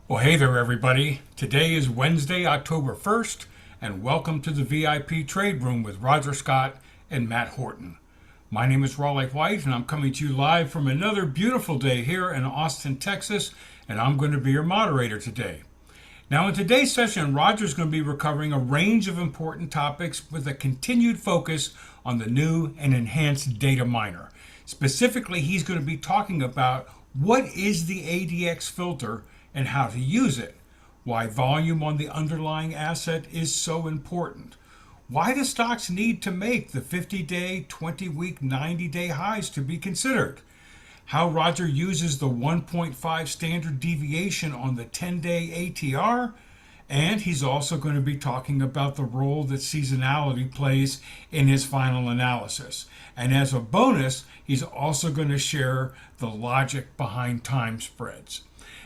Well, hey there, everybody. Today is Wednesday, October 1st, and welcome to the VIP Trade Room with Roger Scott and Matt Horton. My name is Raleigh White, and I'm coming to you live from another beautiful day here in Austin, Texas, and I'm going to be your moderator today. Now, in today's session, Roger's going to be covering a range of important topics with a continued focus on the new and enhanced data miner. Specifically, he's going to be talking about what is the ADX filter and how to use it, why volume on the underlying asset is so important, why do stocks need to make the 50-day, 20-week, 90-day highs to be considered, how Roger uses the 1.5 standard deviation on the 10-day ATR, and he's also going to be talking about the role that seasonality plays in his final analysis. And as a bonus, he's also going to share the logic behind time spreads.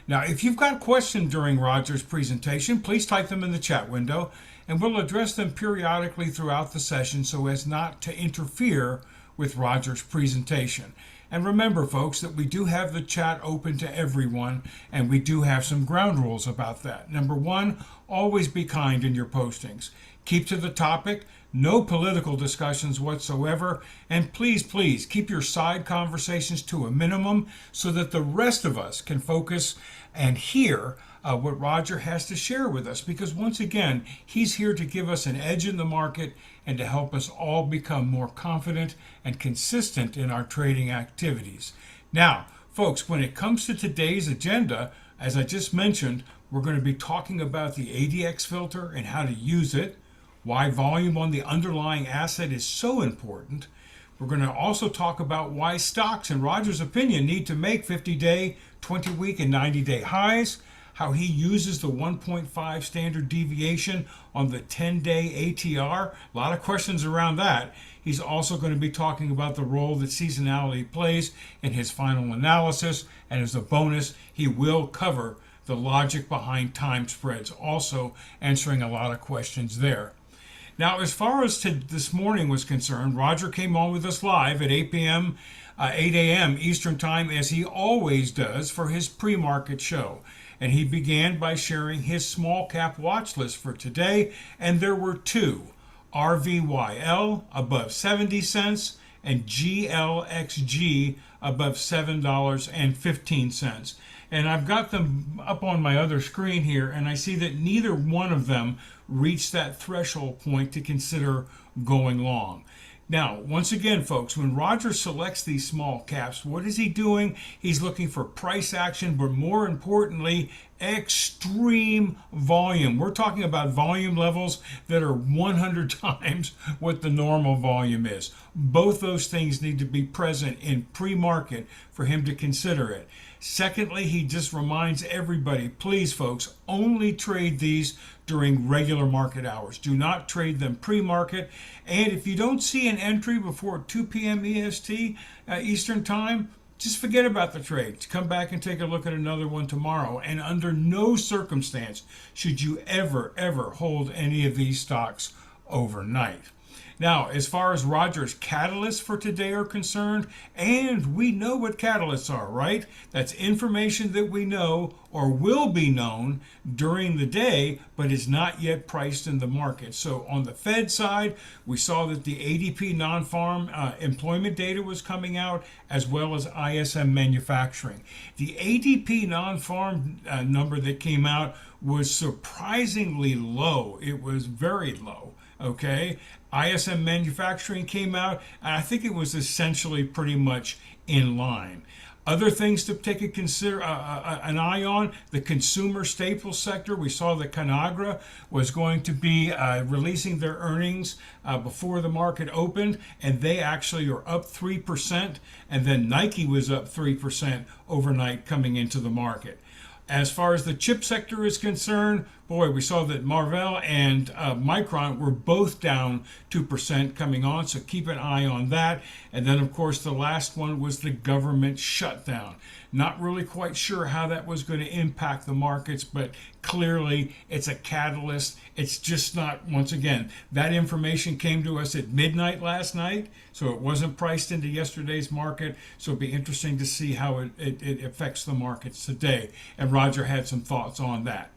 Now, if you've got questions during Roger's presentation, please type them in the chat window, and we'll address them periodically throughout the session so as not to interfere with Roger's presentation. And remember, folks, that we do have the chat open to everyone, and we do have some ground rules about that. Number one, always be kind in your postings. Keep to the topic, no political discussions whatsoever, and please, please keep your side conversations to a minimum so that the rest of us can focus and hear what Roger has to share with us, because once again, he's here to give us an edge in the market and to help us all become more confident and consistent in our trading activities. Now, folks, when it comes to today's agenda, as I just mentioned, we're going to be talking about the ADX filter and how to use it, why volume on the underlying asset is so important. We're going to also talk about why stocks, in Roger's opinion, need to make 50-day, 20-week, and 90-day highs, how he uses the 1.5 standard deviation on the 10-day ATR. A lot of questions around that. He's also going to be talking about the role that seasonality plays in his final analysis, and as a bonus, he will cover the logic behind time spreads, also answering a lot of questions there. Now, as far as this morning was concerned, Roger came on with us live at 8 a.m. Eastern Time, as he always does, for his pre-market show. And he began by sharing his small cap watch list for today, and there were two: RVYL above 70 cents and GLXG above $7.15. And I've got them up on my other screen here, and I see that neither one of them reached that threshold point to consider going long. Now, once again, folks, when Roger selects these small caps, what is he doing? He's looking for price action, but more importantly, extreme volume. We're talking about volume levels that are 100 times what the normal volume is. Both those things need to be present in pre-market for him to consider it. Secondly, he just reminds everybody, please, folks, only trade these during regular market hours. Do not trade them pre-market. And if you don't see an entry before 2 p.m. EST, Eastern Time, just forget about the trade. Come back and take a look at another one tomorrow. And under no circumstance should you ever hold any of these stocks overnight. Now, as far as Roger's catalysts for today are concerned, and we know what catalysts are, right? That's information that we know or will be known during the day, but is not yet priced in the market. So on the Fed side, we saw that the ADP non-farm employment data was coming out, as well as ISM manufacturing. The ADP non-farm number that came out was surprisingly low. It was very low. Okay, ISM manufacturing came out, and I think it was essentially pretty much in line. Other things to take an eye on: the consumer staples sector. We saw that Conagra was going to be releasing their earnings before the market opened, and they actually are up 3%, and then Nike was up 3% overnight coming into the market. As far as the chip sector is concerned, boy, we saw that Marvell and Micron were both down 2% coming on, so keep an eye on that. And then, of course, the last one was the government shutdown. Not really quite sure how that was going to impact the markets, but clearly it's a catalyst. It's just not, once again, that information came to us at midnight last night, so it wasn't priced into yesterday's market. So it'll be interesting to see how it affects the markets today. And Roger had some thoughts on that.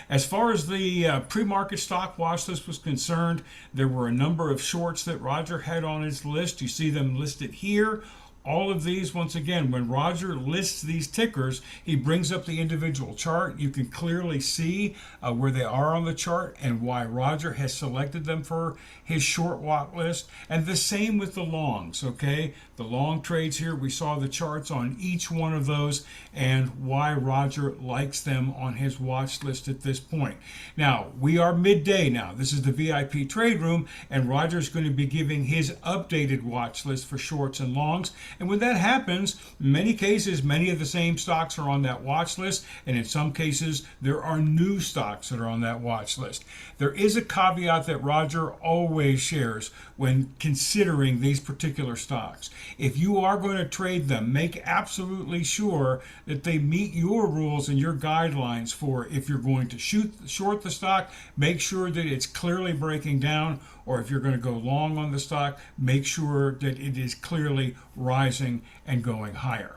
As far as the pre-market stock watch list was concerned, there were a number of shorts that Roger had on his list. You see them listed here. All of these, once again, when Roger lists these tickers, he brings up the individual chart. You can clearly see where they are on the chart and why Roger has selected them for his short watch list. And the same with the longs, okay? The long trades here, we saw the charts on each one of those and why Roger likes them on his watch list at this point. Now, we are midday now. This is the VIP trade room, and Roger's going to be giving his updated watch list for shorts and longs. And when that happens, in many cases, many of the same stocks are on that watch list, and in some cases, there are new stocks that are on that watch list. There is a caveat that Roger always shares when considering these particular stocks. If you are going to trade them, make absolutely sure that they meet your rules and your guidelines for if you're going to short the stock, make sure that it's clearly breaking down, or if you're going to go long on the stock, make sure that it is clearly rising and going higher.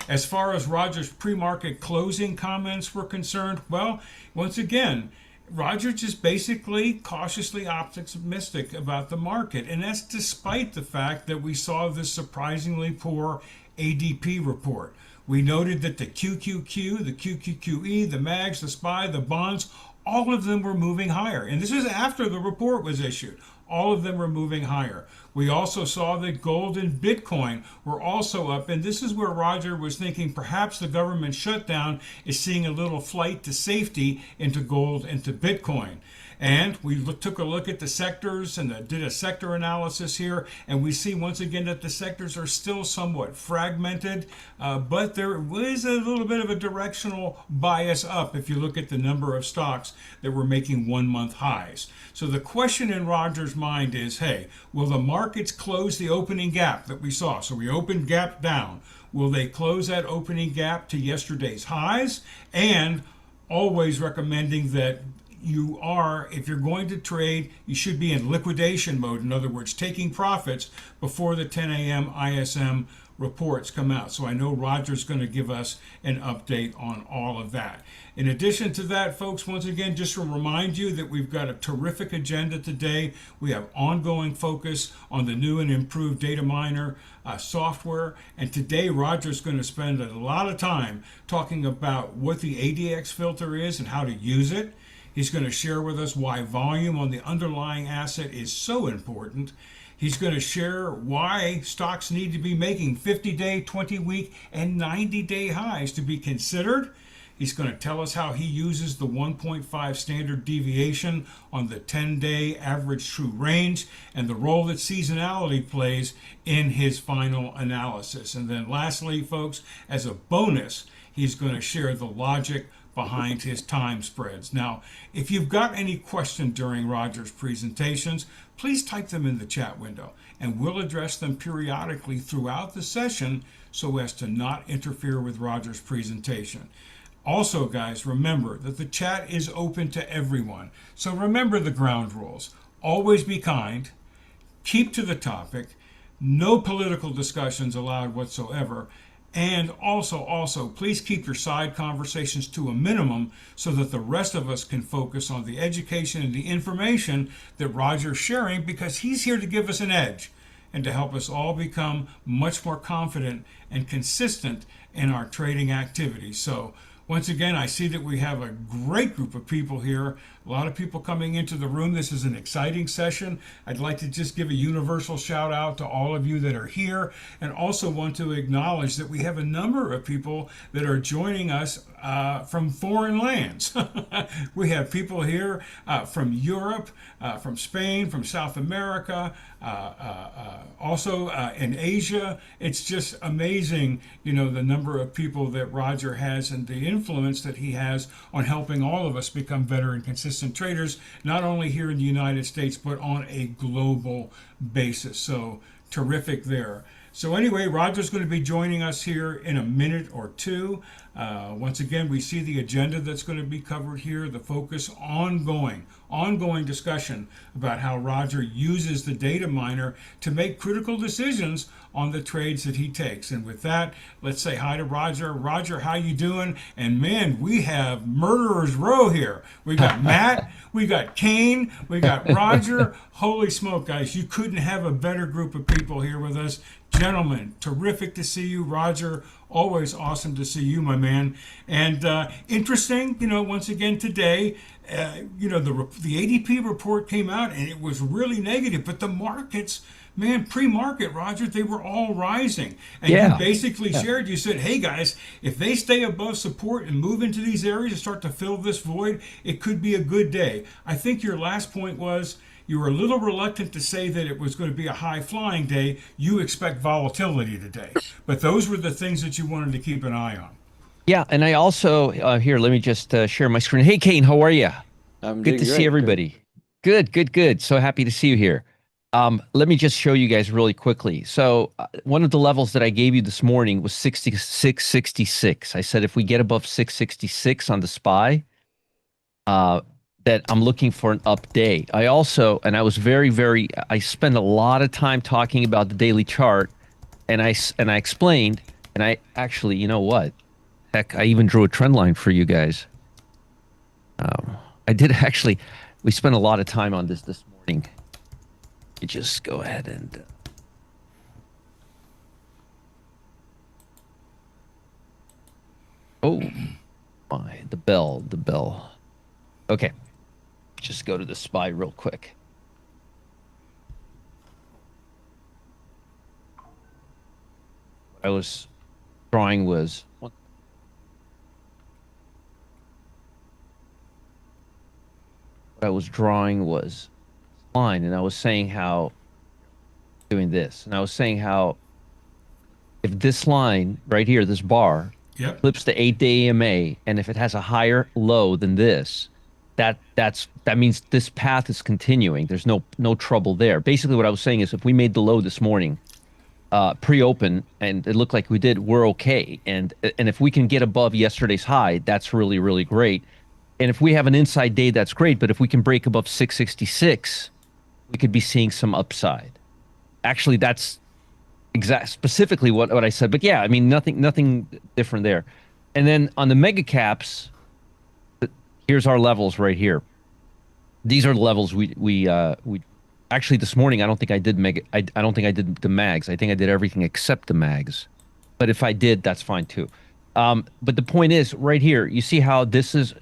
As far as Roger's pre-market closing comments were concerned, well, once again, Roger just basically cautiously optimistic about the market, and that's despite the fact that we saw this surprisingly poor ADP report. We noted that the QQQ, the QQQE, the MAGs, the SPY, the bonds, all of them were moving higher. And this is after the report was issued. All of them were moving higher. We also saw that gold and Bitcoin were also up. And this is where Roger was thinking perhaps the government shutdown is seeing a little flight to safety into gold and to Bitcoin. And we took a look at the sectors and did a sector analysis here, and we see once again that the sectors are still somewhat fragmented, but there was a little bit of a directional bias up if you look at the number of stocks that were making 1 month highs. So the question in Roger's mind is, hey, will the markets close the opening gap that we saw? So we opened gap down. Will they close that opening gap to yesterday's highs? And always recommending that if you're going to trade, you should be in liquidation mode. In other words, taking profits before the 10 a.m. ISM reports come out. So I know Roger's going to give us an update on all of that. In addition to that, folks, once again, just to remind you that we've got a terrific agenda today. We have ongoing focus on the new and improved data miner software. And today, Roger's going to spend a lot of time talking about what the ADX filter is and how to use it. He's going to share with us why volume on the underlying asset is so important. He's going to share why stocks need to be making 50-day, 20-week, and 90-day highs to be considered. He's going to tell us how he uses the 1.5 standard deviation on the 10-day average true range and the role that seasonality plays in his final analysis. And then lastly, folks, as a bonus, he's going to share the logic behind his time spreads. Now, if you've got any question during Roger's presentations, please type them in the chat window, and we'll address them periodically throughout the session so as to not interfere with Roger's presentation. Also, guys, remember that the chat is open to everyone. So remember the ground rules. Always be kind, keep to the topic, no political discussions allowed whatsoever, and also, please keep your side conversations to a minimum so that the rest of us can focus on the education and the information that Roger's sharing, because he's here to give us an edge and to help us all become much more confident and consistent in our trading activities. So once again, I see that we have a great group of people here, a lot of people coming into the room. This is an exciting session. I'd like to just give a universal shout out to all of you that are here, and also want to acknowledge that we have a number of people that are joining us from foreign lands. We have people here from Europe, from Spain, from South America, also in Asia. It's just amazing, the number of people that Roger has and the influence that he has on helping all of us become better and consistent traders, not only here in the United States, but on a global basis. So terrific there. So anyway, Roger's going to be joining us here in a minute or two. Once again, we see the agenda that's going to be covered here, the focus ongoing discussion about how Roger uses the data miner to make critical decisions on the trades that he takes. And with that, let's say hi to Roger. Roger, how you doing? And man, we have murderers row here. We got Matt, we got Kane, we got Roger. Holy smoke, guys, you couldn't have a better group of people here with us. Gentlemen, terrific to see you. Roger, always awesome to see you, my man. And interesting, once again today, the ADP report came out and it was really negative, but the markets, man, pre-market, Roger, they were all rising. And you basically shared, you said, hey guys, if they stay above support and move into these areas and start to fill this void, it could be a good day. I think your last point was, you were a little reluctant to say that it was going to be a high-flying day. You expect volatility today. But those were the things that you wanted to keep an eye on. Yeah, and I also, here, let me just share my screen. Hey, Kane, how are you? I'm good to see everybody. Good. So happy to see you here. Let me just show you guys really quickly. So one of the levels that I gave you this morning was 66.66. I said if we get above 666 on the SPY, that I'm looking for an up day. I also, and I was I spent a lot of time talking about the daily chart, and I explained, and I actually, you know what? Heck, I even drew a trend line for you guys. I did actually, we spent a lot of time on this morning. You just go ahead and... oh, my, the bell. Okay. Just go to the SPY real quick. What I was drawing was line, and I was saying how doing this, and I was saying how if this line right here, this bar, flips the 8-day EMA, and if it has a higher low than this, that means this path is continuing. There's no trouble there. Basically, what I was saying is if we made the low this morning, pre-open, and it looked like we did, we're okay. And if we can get above yesterday's high, that's really, really great. And if we have an inside day, that's great. But if we can break above 666, we could be seeing some upside. Actually, that's specifically what I said. But yeah, I mean, nothing different there. And then on the mega caps, here's our levels right here. These are the levels we actually this morning. I don't think I did I don't think I did the mags. I think I did everything except the mags. But if I did, that's fine too. But the point is, right here, you see how this is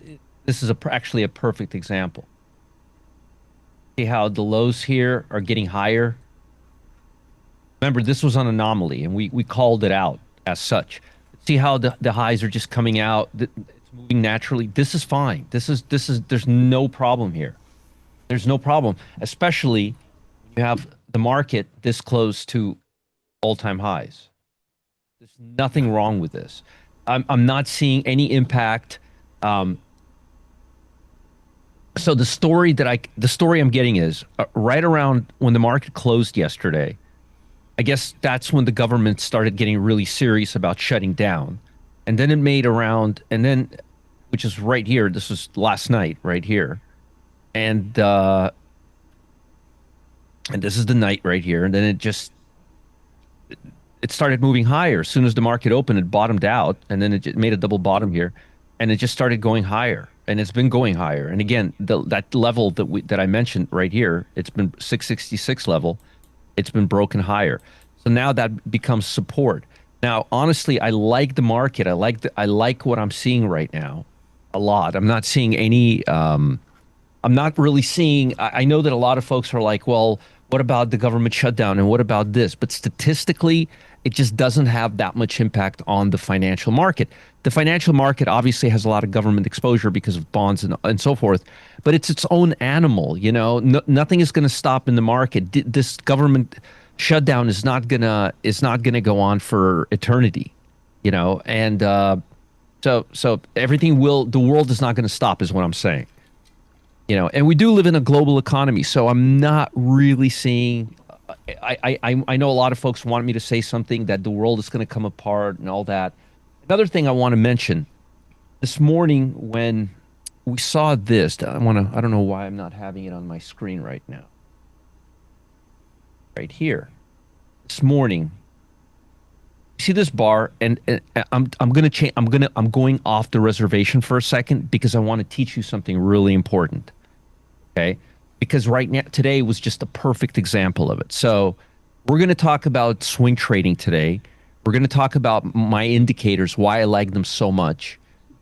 actually a perfect example. See how the lows here are getting higher. Remember, this was an anomaly, and we called it out as such. See how the highs are just coming out. It's moving naturally. This is fine. There's no problem here. There's no problem, especially when you have the market this close to all-time highs. There's nothing wrong with this. I'm not seeing any impact. So the story I'm getting is right around when the market closed yesterday. I guess that's when the government started getting really serious about shutting down. And then it made around, which is right here. This was last night, right here. And this is the night right here. And then it started moving higher. As soon as the market opened, it bottomed out. And then it made a double bottom here. And it just started going higher. And it's been going higher. And again, that level that I mentioned right here, it's been 666 level. It's been broken higher. So now that becomes support. Now, honestly, I like the market. I like what I'm seeing right now a lot. I'm not seeing any, I'm not really seeing, I know that a lot of folks are like, well, What about the government shutdown? And what about this? But statistically, it just doesn't have that much impact on the financial market. The financial market obviously has a lot of government exposure because of bonds and so forth, but it's its own animal. No, nothing is going to stop in the market. This government shutdown is not gonna go on for eternity. And so everything the world is not going to stop, is what I'm saying. And we do live in a global economy, so I'm not really seeing. I know a lot of folks want me to say something that the world is going to come apart and all that. Another thing I want to mention this morning when we saw this, I don't know why I'm not having it on my screen right now. Right here, this morning, see this bar, and I'm gonna change. I'm going off the reservation for a second because I want to teach you something really important. Okay, because right now today was just a perfect example of it. So we're going to talk about swing trading today. We're going to talk about my indicators, why I like them so much,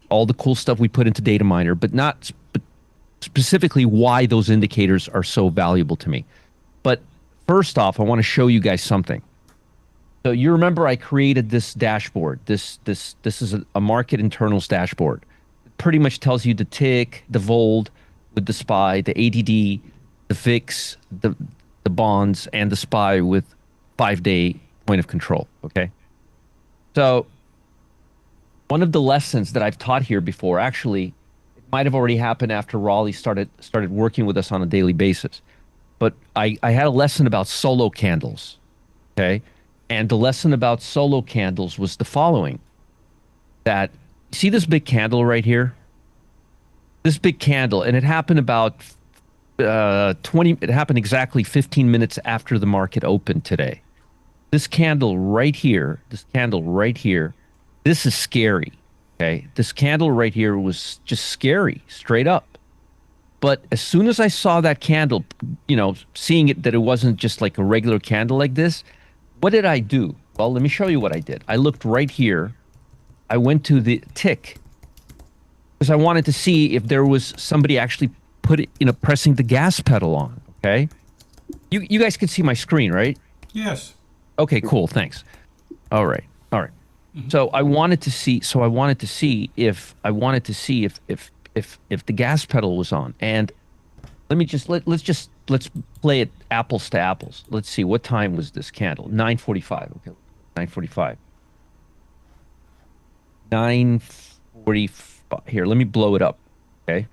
all the cool stuff we put into Data Miner, but specifically why those indicators are so valuable to me. But first off, I want to show you guys something. So you remember I created this dashboard. This is a market internals dashboard. It pretty much tells you the tick, the VOLD with the SPY, the ADD, the VIX, the bonds, and the SPY with 5-day point of control. Okay. So one of the lessons that I've taught here before, actually, it might have already happened after Raleigh started working with us on a daily basis. But I had a lesson about solo candles. Okay. And the lesson about solo candles was the following: that see this big candle right here? This big candle, and it happened about it happened exactly 15 minutes after the market opened today. This candle right here, this is scary. Okay. This candle right here was just scary, straight up. But as soon as I saw that candle, seeing it, that it wasn't just like a regular candle like this, what did I do? Well, let me show you what I did. I looked right here. I went to the tick because I wanted to see if there was somebody actually pressing the gas pedal on. Okay. You guys can see my screen, right? Yes. Okay, cool. Thanks. All right. Mm-hmm. So I wanted to see if the gas pedal was on. And let's play it apples to apples. Let's see, what time was this candle? 9:45. Okay, 9:45. 9:45. Here, let me blow it up. Okay.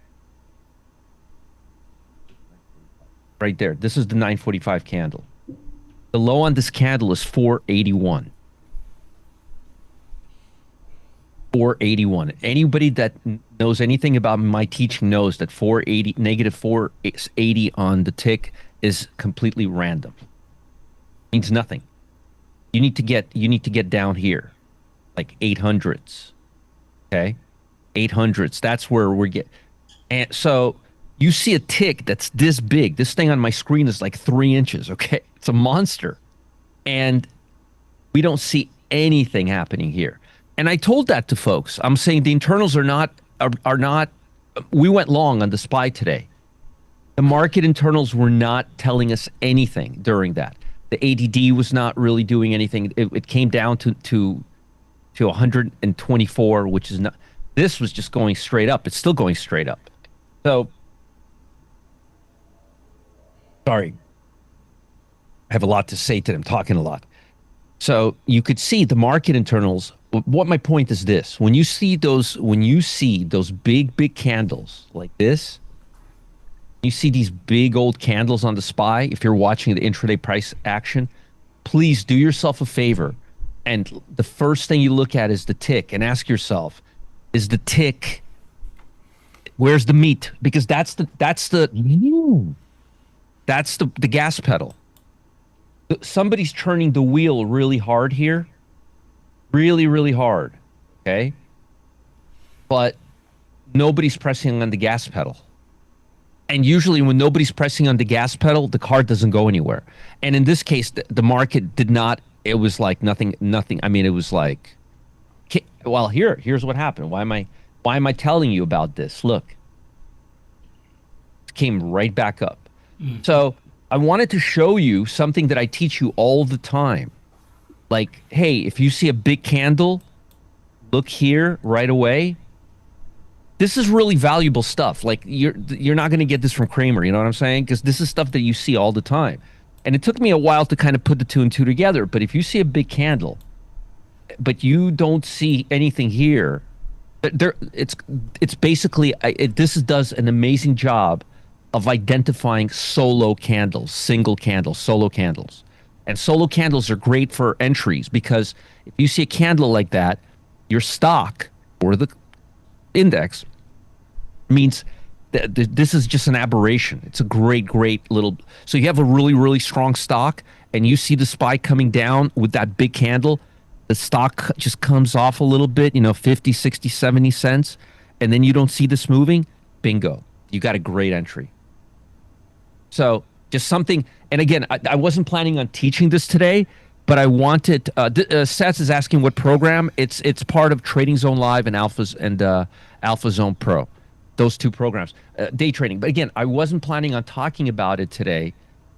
Right there. This is the 9:45 candle. The low on this candle is 481. 481. Anybody that knows anything about my teaching knows that negative 480 on the tick is completely random. Means nothing. You need to get down here, like 800s. Okay, 800s. That's where we're getting. And so you see a tick that's this big. This thing on my screen is like 3 inches. Okay, it's a monster, and we don't see anything happening here. And I told that to folks. I'm saying the internals are not. We went long on the SPY today. The market internals were not telling us anything during that. The ADD was not really doing anything. It came down to 124, which is not. This was just going straight up. It's still going straight up. So, sorry. I have a lot to say today. I'm talking a lot. So you could see the market internals. What my point is this: when you see those big candles like this, you see these big old candles on the SPY. If you're watching the intraday price action, please do yourself a favor, and the first thing you look at is the tick, and ask yourself, is the tick? Where's the meat? Because that's the gas pedal. Somebody's turning the wheel really hard here. Really, really hard. Okay? But nobody's pressing on the gas pedal. And usually when nobody's pressing on the gas pedal, the car doesn't go anywhere. And in this case, the market did not. It was like nothing. I mean, it was like, well, here's what happened. Why am I telling you about this? Look. It came right back up. So I wanted to show you something that I teach you all the time. Like, hey, if you see a big candle, look here right away. This is really valuable stuff. Like you're not going to get this from Kramer, you know what I'm saying? Because this is stuff that you see all the time. And it took me a while to kind of put the two and two together. But if you see a big candle, but you don't see anything here, it's basically does an amazing job of identifying solo candles, single candles, solo candles. And solo candles are great for entries because if you see a candle like that, your stock or the index means that this is just an aberration. It's a great little. So you have a really strong stock and you see the SPY coming down with that big candle. The stock just comes off a little bit, 50, 60, 70 cents. And then you don't see this moving. Bingo. You got a great entry. So just something. And again, I wasn't planning on teaching this today, but I wanted. Sats is asking what program. It's part of Trading Zone Live and Alpha Zone Pro, those two programs, day trading. But again, I wasn't planning on talking about it today,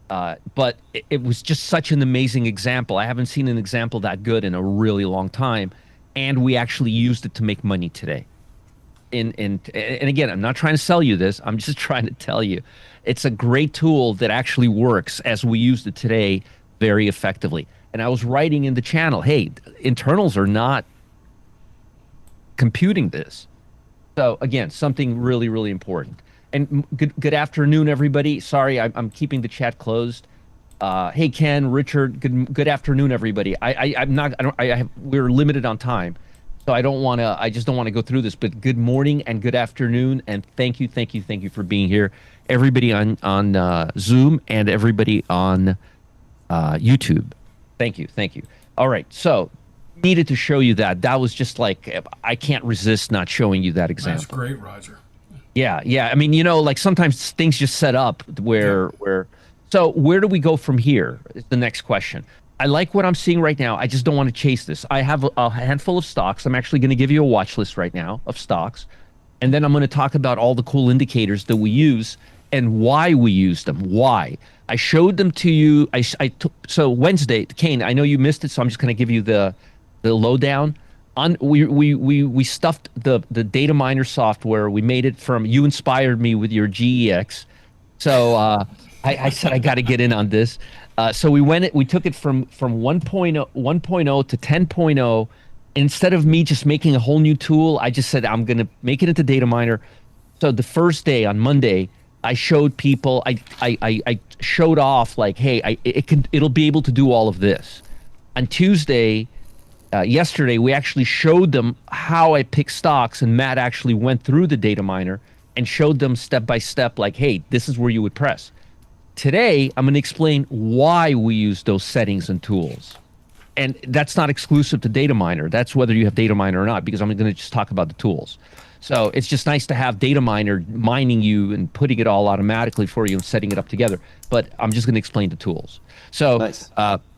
but it was just such an amazing example. I haven't seen an example that good in a really long time, and we actually used it to make money today. And again, I'm not trying to sell you this. I'm just trying to tell you it's a great tool that actually works as we used it today very effectively. And I was writing in the channel, hey, internals are not computing this. So again, something really important. And good afternoon, everybody. Sorry, I'm keeping the chat closed. Hey, Ken, Richard, good afternoon, everybody. We're limited on time. So I just don't want to go through this, but good morning and good afternoon. And thank you for being here. Everybody on Zoom and everybody on YouTube. Thank you. All right. So needed to show you that. That was just like, I can't resist not showing you that example. That's great, Roger. Yeah. I mean, like sometimes things just set up so where do we go from here is the next question. I like what I'm seeing right now. I just don't want to chase this. I have a handful of stocks. I'm actually going to give you a watch list right now of stocks. And then I'm going to talk about all the cool indicators that we use and why we use them. Why? I showed them to you. So Wednesday, Kane, I know you missed it, so I'm just going to give you the lowdown. We stuffed the data miner software. We made it from, you inspired me with your GEX. So I said I got to get in on this. So we took it from 1.0 to 10.0. Instead of me just making a whole new tool, I just said I'm going to make it into data miner. So the first day on Monday, I showed people, I showed off like, hey, it'll be able to do all of this. On Tuesday, yesterday, we actually showed them how I pick stocks, and Matt actually went through the data miner and showed them step by step, like, hey, this is where you would press. Today, I'm going to explain why we use those settings and tools. And that's not exclusive to data miner. That's whether you have data miner or not, because I'm going to just talk about the tools. So it's just nice to have data miner mining you and putting it all automatically for you and setting it up together. But I'm just going to explain the tools. So nice.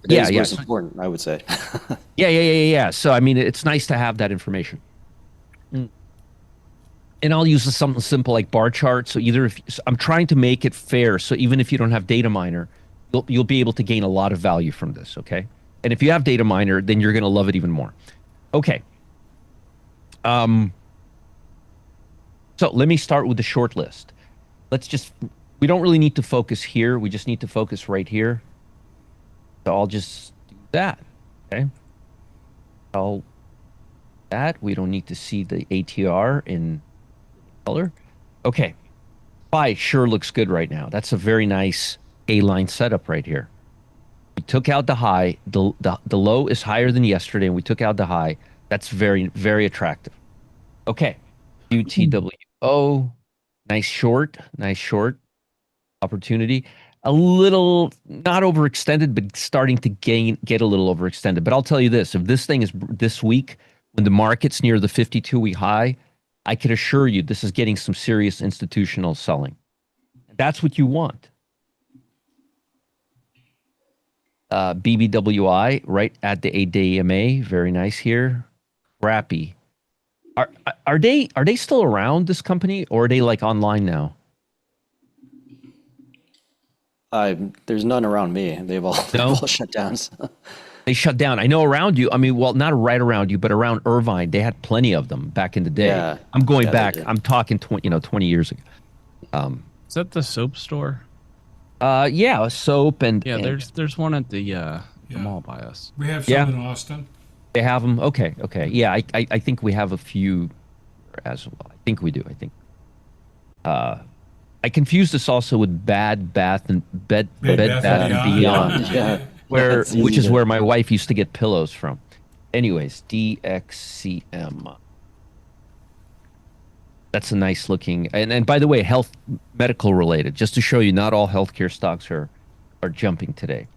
Yeah. Most important, I would say. Yeah. So I mean, it's nice to have that information. And I'll use something simple like bar chart. So I'm trying to make it fair. So even if you don't have data miner, you'll be able to gain a lot of value from this. Okay. And if you have data miner, then you're going to love it even more. Okay. So let me start with the short list. We don't really need to focus here. We just need to focus right here. So I'll just do that. Okay. We don't need to see the ATR in color. Okay. SPY sure looks good right now. That's a very nice A-line setup right here. We took out the high. The low is higher than yesterday, and we took out the high. That's very, very attractive. Okay. UTWO. Nice short opportunity. A little not overextended, but starting to get a little overextended. But I'll tell you this, if this thing is this week, when the market's near the 52-week high, I can assure you this is getting some serious institutional selling. That's what you want. BBWI right at the 8-day EMA. Very nice here. Crappy. Are they still around, this company, or are they like online now? There's none around me. They've No, all shut down. So. they shut down. I know around you. I mean, well, not right around you, but around Irvine, they had plenty of them back in the day. Yeah, I'm going yeah, they back. did. I'm talking 20 years ago. Is that the soap store? Yeah, soap Yeah, and there's one at the Yeah. mall by us. We have Yeah. some in Austin. they have them. Okay, okay. Yeah, I think we have a few as well. I think we do. I think. I confused this also with Bed Bath and Beyond, Yeah, where it's easy which is to- where my wife used to get pillows from. Anyways, DXCM. That's a nice looking, and by the way, health medical related, just to show you, not all healthcare stocks are jumping today.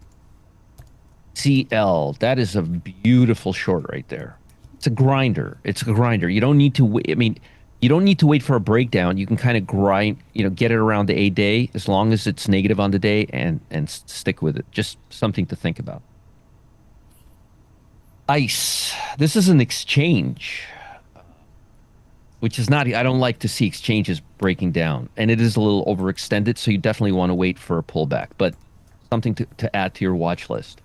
CL, that is a beautiful short right there. It's a grinder. It's a grinder. You don't need to wait. I mean, you don't need to wait for a breakdown. You can kind of grind, get it around the a day as long as it's negative on the day and stick with it. Just something to think about. ICE. This is an exchange, which is not, I don't like to see exchanges breaking down. And it is a little overextended, so you definitely want to wait for a pullback. But something to add to your watch list.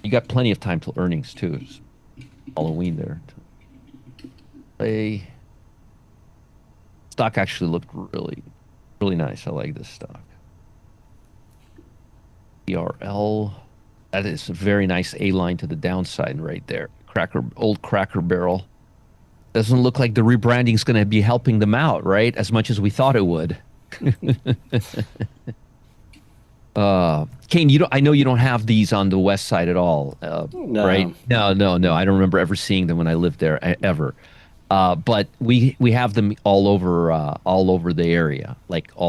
You got plenty of time till earnings, too. It's Halloween there. Stock actually looked really, really nice. I like this stock. ERL. That is a very nice A line to the downside right there. Old Cracker Barrel. Doesn't look like the rebranding is going to be helping them out, right? As much as we thought it would. Kane, I know you don't have these on the west side at all, No. right? No. I don't remember ever seeing them when I lived there ever. But we have them all over the area, like a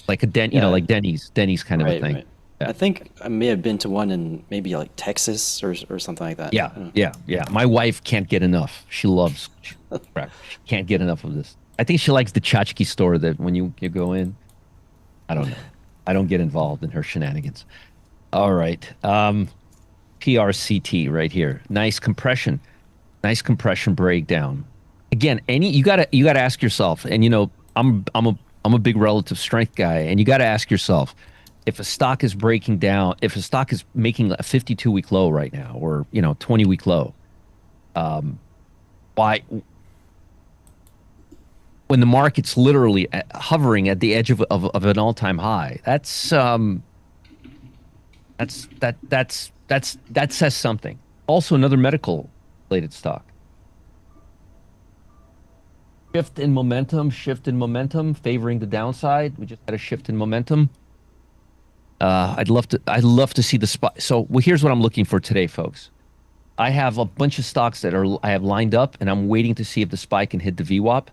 like Denny's kind of a thing. Right. I think I may have been to one in maybe like Texas or something like that. I don't know. Yeah. My wife can't get enough. She loves crap. She can't get enough of this. I think she likes the tchotchke store that when you go in. I don't know. I don't get involved in her shenanigans. All right. PRCT right here. Nice compression breakdown. Again, you gotta ask yourself, and I'm a big relative strength guy, and you gotta ask yourself, if a stock is breaking down, if a stock is making a 52-week low right now, or 20-week low, why? When the market's literally hovering at the edge of an all-time high, that says something. Also, another medical related stock. Shift in momentum, favoring the downside. We just had a shift in momentum. I'd love to see the spot. So, here's what I'm looking for today, folks. I have a bunch of stocks that I have lined up, and I'm waiting to see if the SPY can hit the VWAP.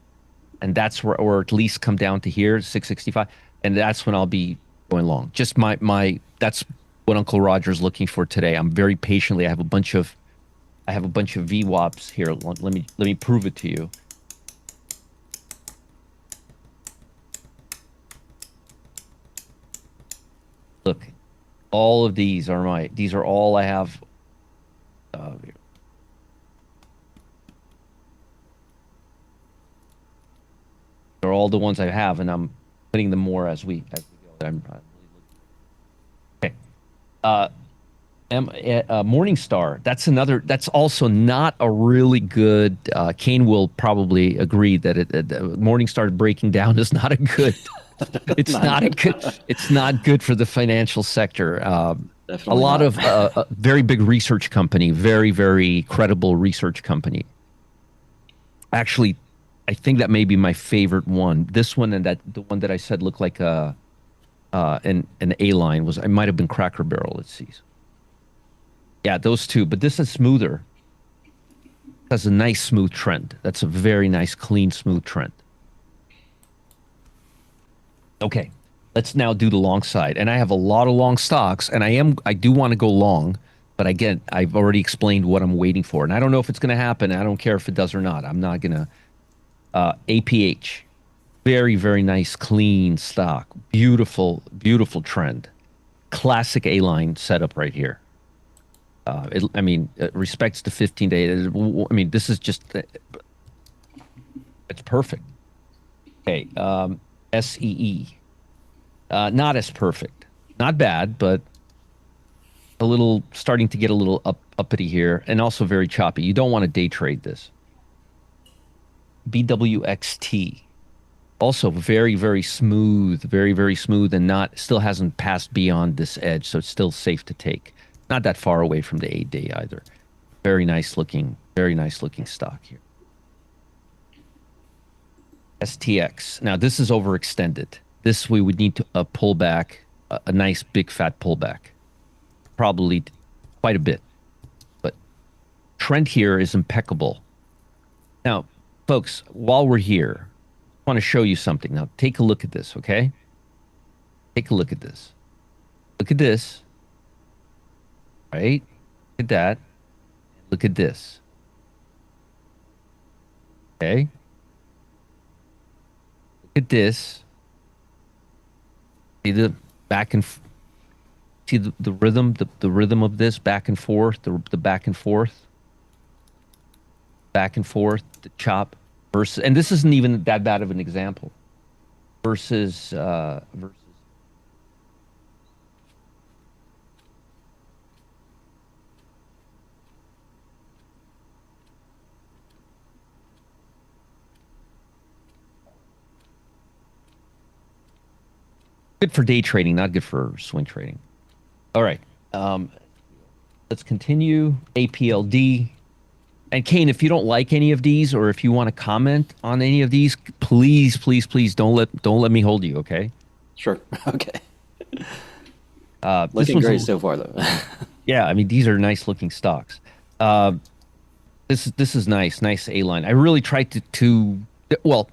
And that's where, or at least come down to here, 665, and that's when I'll be going long. Just that's what Uncle Roger's looking for today. I'm very patiently. I have a bunch of VWAPs here. Let me prove it to you. Look, all of these are all I have. They're all the ones I have, and I'm putting them more as we go. Okay. Morningstar. That's also not a really good. Kane will probably agree that Morningstar breaking down is not a good. It's not good for the financial sector. Definitely a lot not. of a very big research company, very, very credible research company. Actually, I think that may be my favorite one. This one and the one that I said looked like an A line it might have been Cracker Barrel. Let's see. Yeah, those two. But this is smoother. That's a nice smooth trend. That's a very nice, clean, smooth trend. Okay, let's now do the long side. And I have a lot of long stocks, and I do want to go long, but again, I've already explained what I'm waiting for. And I don't know if it's going to happen. I don't care if it does or not. I'm not going to. APH, very, very nice, clean stock. Beautiful, beautiful trend. Classic A-line setup right here. It respects the 15-day. This is just, it's perfect. Okay. SEE. Not as perfect. Not bad, but a little starting to get a little uppity here, and also very choppy. You don't want to day trade this. BWXT. Also very, very smooth, and not still hasn't passed beyond this edge, so it's still safe to take. Not that far away from the 8-day either. Very nice looking stock here. STX. Now this is overextended. This we would need to pull back, a nice big fat pullback, probably quite a bit. But trend here is impeccable. Now, folks, while we're here, I want to show you something. Now, take a look at this, okay? Take a look at this. Look at this. Right? Look at that. Look at this. Okay? Look at this. See the back and see the rhythm, the rhythm of this back and forth, the back and forth, the chop versus, and this isn't even that bad of an example. Versus good for day trading, not good for swing trading. All right. Let's continue. APLD. And Kane, if you don't like any of these, or if you want to comment on any of these, please don't let me hold you, okay? Sure. Okay. This Looking one's great so far, though. yeah, I mean, these are nice looking stocks. This is nice A line. I really tried to well,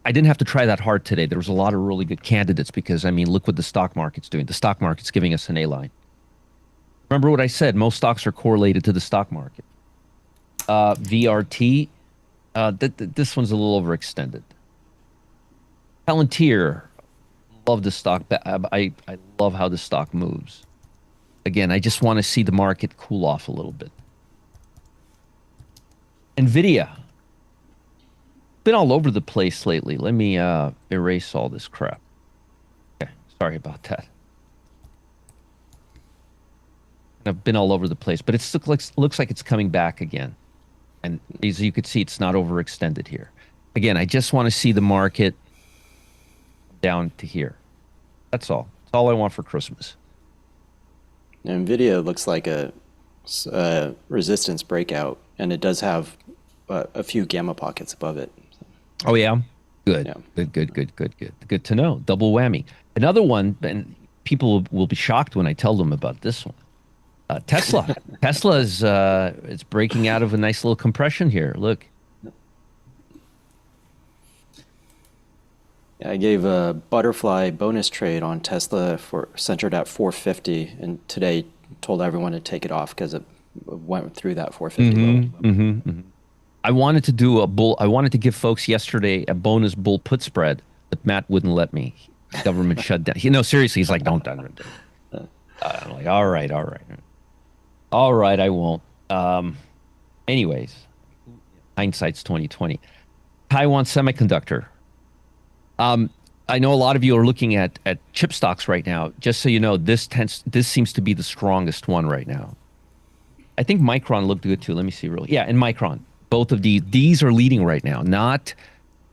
I didn't have to try that hard today. There was a lot of really good candidates because, I mean, look what the stock market's doing. The stock market's giving us an A line. Remember what I said? Most stocks are correlated to the stock market. VRT, this one's a little overextended. Palantir, love the stock. I love how the stock moves. Again, I just want to see the market cool off a little bit. Nvidia, been all over the place lately. Let me erase all this crap. Okay, sorry about that. I've been all over the place, but it looks like it's coming back again. And as you can see, it's not overextended here. Again, I just want to see the market down to here. That's all. That's all I want for Christmas. NVIDIA looks like a resistance breakout, and it does have a few gamma pockets above it. Oh, yeah? Good. Yeah. Good to know. Double whammy. Another one, and people will be shocked when I tell them about this one. Tesla. Tesla is it's breaking out of a nice little compression here. Look. Yeah, I gave a butterfly bonus trade on Tesla for centered at 450, and today told everyone to take it off because it went through that 450 level. I wanted to do I wanted to give folks yesterday a bonus bull put spread, but Matt wouldn't let me. Government shut down. No, seriously, he's like, don't. I'm like, all right. All right, I won't. Anyways, hindsight's 2020. Taiwan Semiconductor. I know a lot of you are looking at chip stocks right now. Just so you know, this seems to be the strongest one right now. I think Micron looked good too. Let me see real. Yeah, and Micron. Both of these are leading right now. Not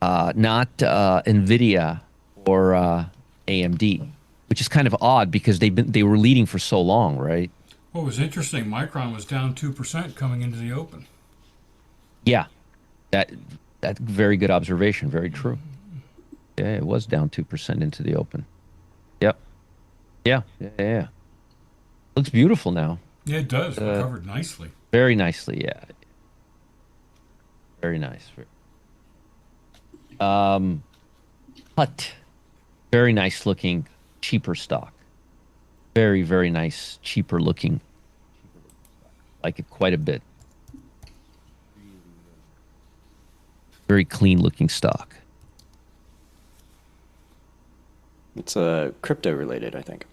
Nvidia or AMD, which is kind of odd because they were leading for so long, right? What was interesting, Micron was down 2% coming into the open. Yeah, that very good observation. Very true. Yeah, it was down 2% into the open. Yep. Yeah. Looks beautiful now. Yeah, it does. Recovered nicely. Very nicely, yeah. Very nice. Hut. Very nice looking, cheaper stock. Very, very nice, cheaper looking. Like it quite a bit. Very clean looking stock. It's crypto related, I think.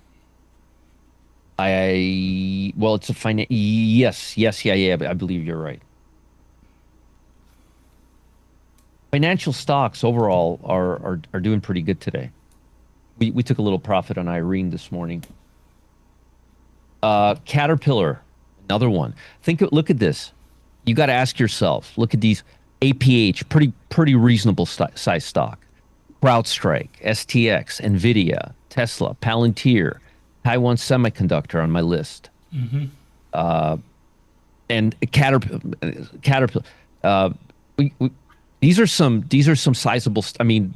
Well, it's a yeah, I believe you're right. financial stocks overall are doing pretty good today. We took a little profit on Irene this morning. Caterpillar, another one. Look at this. You got to ask yourself. Look at these APH, pretty reasonable size stock. CrowdStrike, STX, Nvidia, Tesla, Palantir, Taiwan Semiconductor on my list. And Caterpillar. These are some sizable. I mean,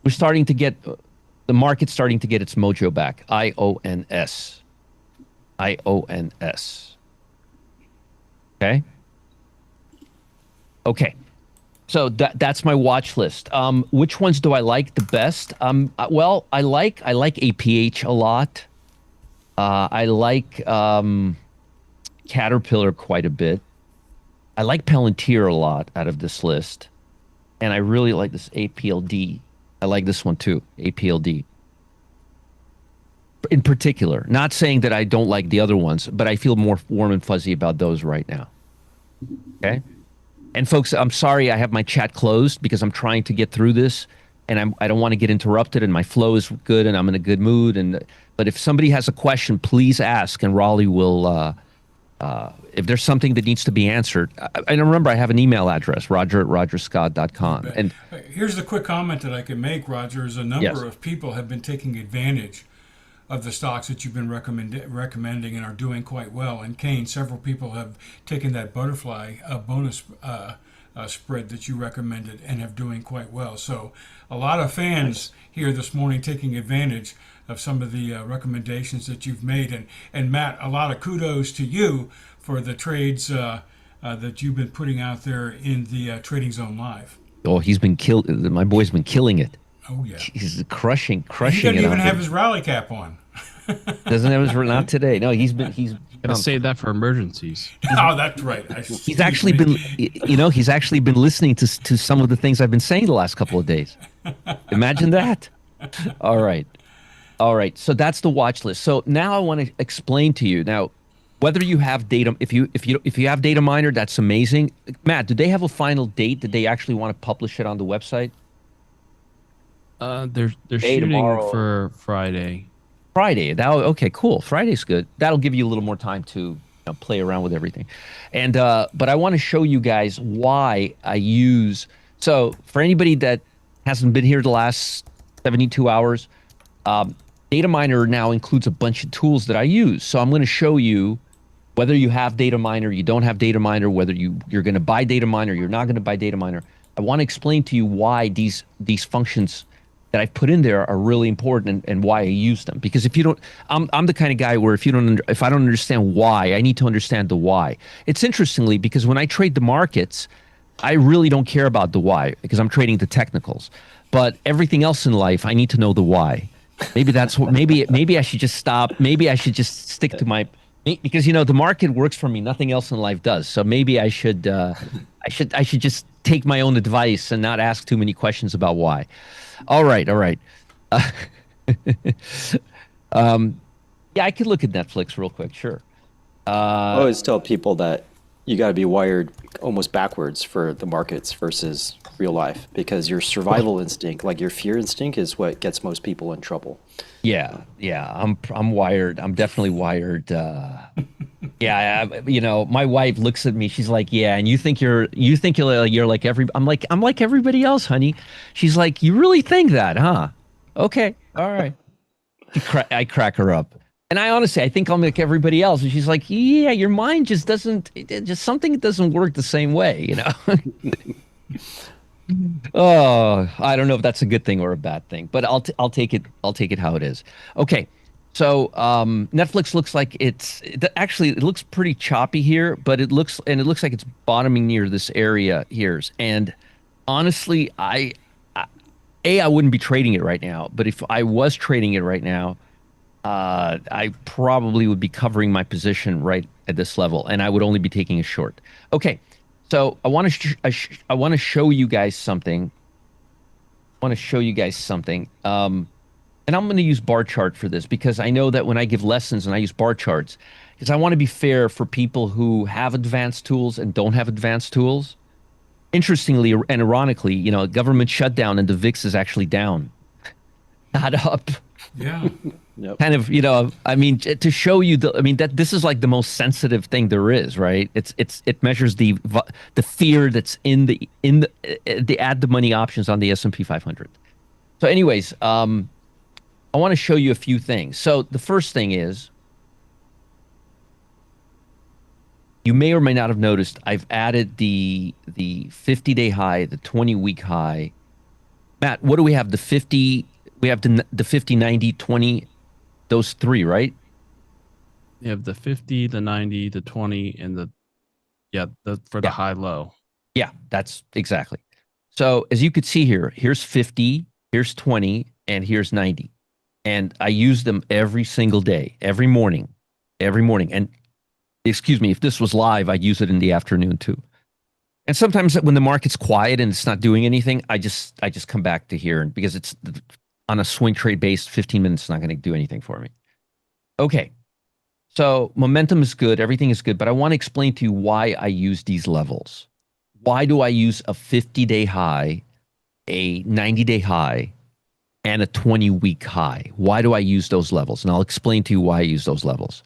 we're starting to get the market's starting to get its mojo back. IONS. Okay. Okay. So that's my watch list. Which ones do I like the best? Well, I like APH a lot. I like Caterpillar quite a bit. I like Palantir a lot out of this list. And I really like this APLD. I like this one too, APLD. In particular, not saying that I don't like the other ones, but I feel more warm and fuzzy about those right now. Okay? And folks, I'm sorry I have my chat closed because I'm trying to get through this and I don't want to get interrupted and my flow is good and I'm in a good mood. But if somebody has a question, please ask and Raleigh will, if there's something that needs to be answered. And remember, I have an email address, roger@rogerscott.com. And here's the quick comment that I can make, Roger, is a number of people have been taking advantage of the stocks that you've been recommending and are doing quite well. And Kane, several people have taken that butterfly bonus spread that you recommended and have doing quite well. So a lot of fans here this morning taking advantage of some of the recommendations that you've made. And Matt, a lot of kudos to you for the trades that you've been putting out there in the Trading Zone Live. Oh, he's been my boy's been killing it. Oh yeah, he's crushing he doesn't it. Even have his rally cap on. Doesn't have his not today. No, he's Gotta save that for emergencies. Oh, that's right. He's actually been, he's actually been listening to some of the things I've been saying the last couple of days. Imagine that. All right. So that's the watch list. So now I want to explain to you now whether you have data. If you have Data Miner, that's amazing. Matt, do they have a final date? Did they actually want to publish it on the website? They're shooting tomorrow. for Friday. Okay, cool. Friday's good. That'll give you a little more time to play around with everything. And but I want to show you guys why I use. So for anybody that hasn't been here the last 72 hours, Data Miner now includes a bunch of tools that I use. So I'm going to show you whether you have Data Miner, you don't have Data Miner, whether you're going to buy Data Miner, you're not going to buy Data Miner. I want to explain to you why these functions that I've put in there are really important and why I use them. Because if you don't, I'm the kind of guy where if I don't understand why, I need to understand the why. It's interestingly because when I trade the markets, I really don't care about the why because I'm trading the technicals. But everything else in life, I need to know the why. Maybe that's what. Maybe I should just stop. Maybe I should just stick to my. Because the market works for me. Nothing else in life does. So maybe I should. I should just take my own advice and not ask too many questions about why. All right. Yeah, I could look at Netflix real quick. Sure. I always tell people that you got to be wired almost backwards for the markets versus real life because your survival instinct, like your fear instinct, is what gets most people in trouble. Yeah. I'm wired. I'm definitely wired. Yeah, my wife looks at me. She's like, "Yeah," and you think you're like I'm like everybody else, honey. She's like, "You really think that, huh?" Okay, all right. I crack her up, and I honestly think I'm like everybody else. And she's like, "Yeah, your mind just doesn't. Something doesn't work the same way, Oh, I don't know if that's a good thing or a bad thing, but I'll take it. I'll take it how it is. Okay. So Netflix looks like it looks pretty choppy here, but it looks like it's bottoming near this area here. And honestly, I wouldn't be trading it right now, but if I was trading it right now, I probably would be covering my position right at this level, and I would only be taking a short. Okay, so I want to show you guys something. And I'm going to use bar chart for this because I know that when I give lessons and I use bar charts, because I want to be fair for people who have advanced tools and don't have advanced tools. interestingly and ironically, you know, government shutdown and the VIX is actually down, not up. Yeah. Yep. Kind of, you know, I mean, to show you I mean, that this is like the most sensitive thing there is, right? It measures the fear that's in the add the money options on the S&P 500. So anyways, I want to show you a few things. So the first thing is, you may or may not have noticed I've added the 50-day high, the 20-week high. Matt, what do we have? We have the 50, 90, 20, those three, right? You have the 50, the 90, the 20, and the high low. Yeah, that's exactly. So as you could see here, here's 50, here's 20, and here's 90. And I use them every single day, every morning. And excuse me, if this was live, I'd use it in the afternoon too. And sometimes when the market's quiet and it's not doing anything, I just come back to here, and because it's on a swing trade based, 15 minutes is not going to do anything for me. Okay. So momentum is good, everything is good, but I want to explain to you why I use these levels. Why do I use a 50-day high, a 90-day high, and a 20-week high? Why do I use those levels? And I'll explain to you why I use those levels.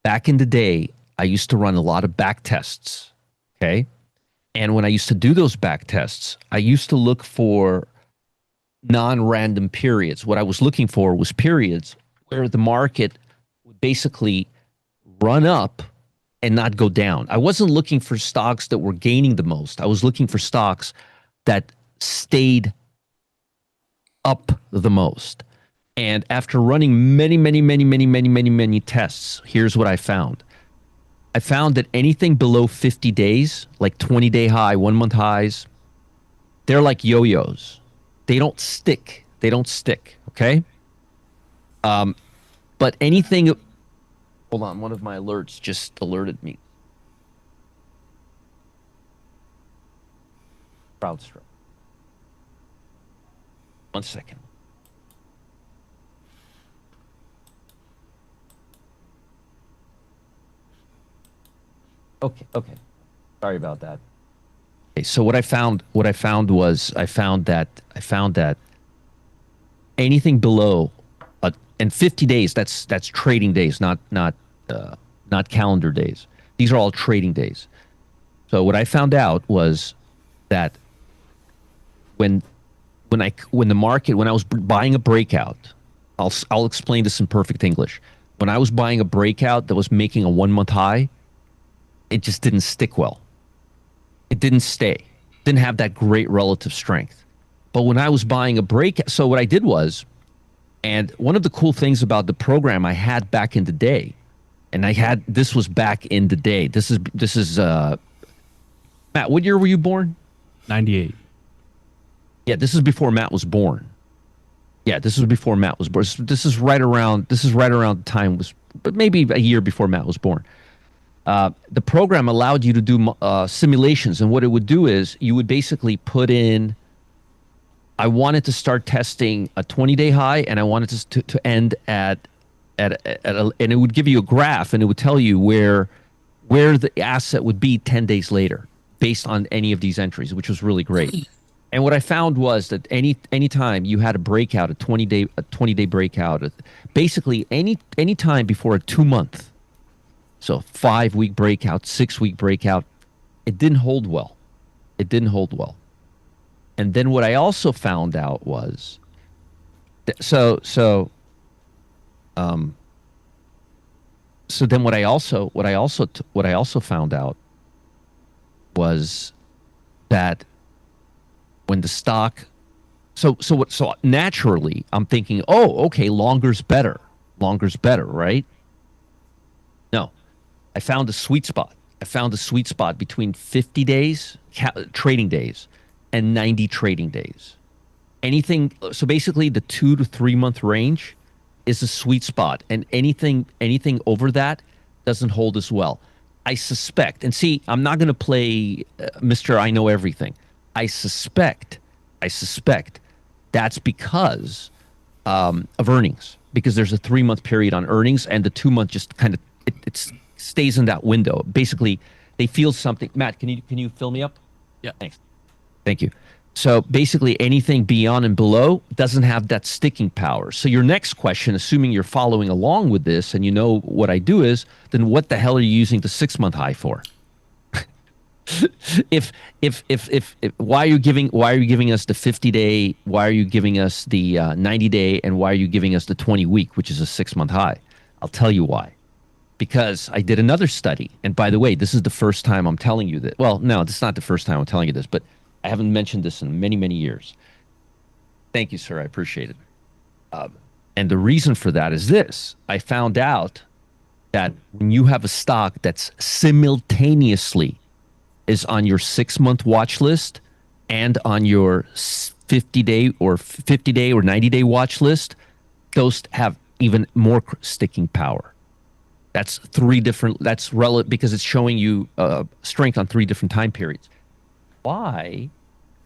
Back in the day, I used to run a lot of back tests, okay? And when I used to do those back tests, I used to look for non-random periods. What I was looking for was periods where the market would basically run up and not go down. I wasn't looking for stocks that were gaining the most. I was looking for stocks that stayed up the most. And after running many tests, here's what I found. I found that anything below 50 days, like 20-day high, 1-month highs, they're like yo-yos. They don't stick. Okay? But anything... Hold on, one of my alerts just alerted me. CrowdStrike. 1 second. Okay. Sorry about that. Okay, so what I found that anything below and 50 days, that's trading days, not calendar days. These are all trading days. So what I found out was that when I was buying a breakout, I'll explain this in perfect English. When I was buying a breakout that was making a 1-month high, it just didn't stick well. It didn't stay. Didn't have that great relative strength. But when I was buying a breakout, so what I did was, and one of the cool things about the program I had back in the day, this was back in the day. This is Matt, what year were you born? 98. Yeah, this is before Matt was born. This is right around the time but maybe a year before Matt was born. The program allowed you to do simulations, and what it would do is you would basically put in, I wanted to start testing a 20-day high, and I wanted to end and it would give you a graph, and it would tell you where the asset would be 10 days later based on any of these entries, which was really great. And what I found was that any time you had a breakout, a 20-day breakout, basically any time before a 2-month, so 5-week breakout, 6-week breakout, it didn't hold well. And then what I also found out was so then what I also found out was that when the stock, so naturally I'm thinking, oh, okay, longer's better, right? No, I found a sweet spot. Between 50 days trading days and 90 trading days. So basically the 2 to 3 month range is a sweet spot, and anything over that doesn't hold as well. I suspect, and see, I'm not going to play Mr. I know everything. I suspect that's because of earnings, because there's a 3-month period on earnings, and the 2-month just kind of it stays in that window. Basically, they feel something. Matt, can you fill me up? Yeah. Thanks. Thank you. So basically anything beyond and below doesn't have that sticking power. So your next question, assuming you're following along with this and you know what I do is, then what the hell are you using the 6-month high for? if why are you giving us the 50-day, why are you giving us the 90-day, and why are you giving us the 20-week, which is a 6-month high? I'll tell you why. Because I did another study, and by the way, this is the first time I'm telling you that. Well, no, this is not the first time I'm telling you this, but I haven't mentioned this in many, many years. Thank you, sir. I appreciate it. And the reason for that is this. I found out that when you have a stock that's simultaneously is on your 6-month watch list and on your 50-day or 90-day watch list, those have even more sticking power. That's relevant because it's showing you strength on 3 different time periods. Why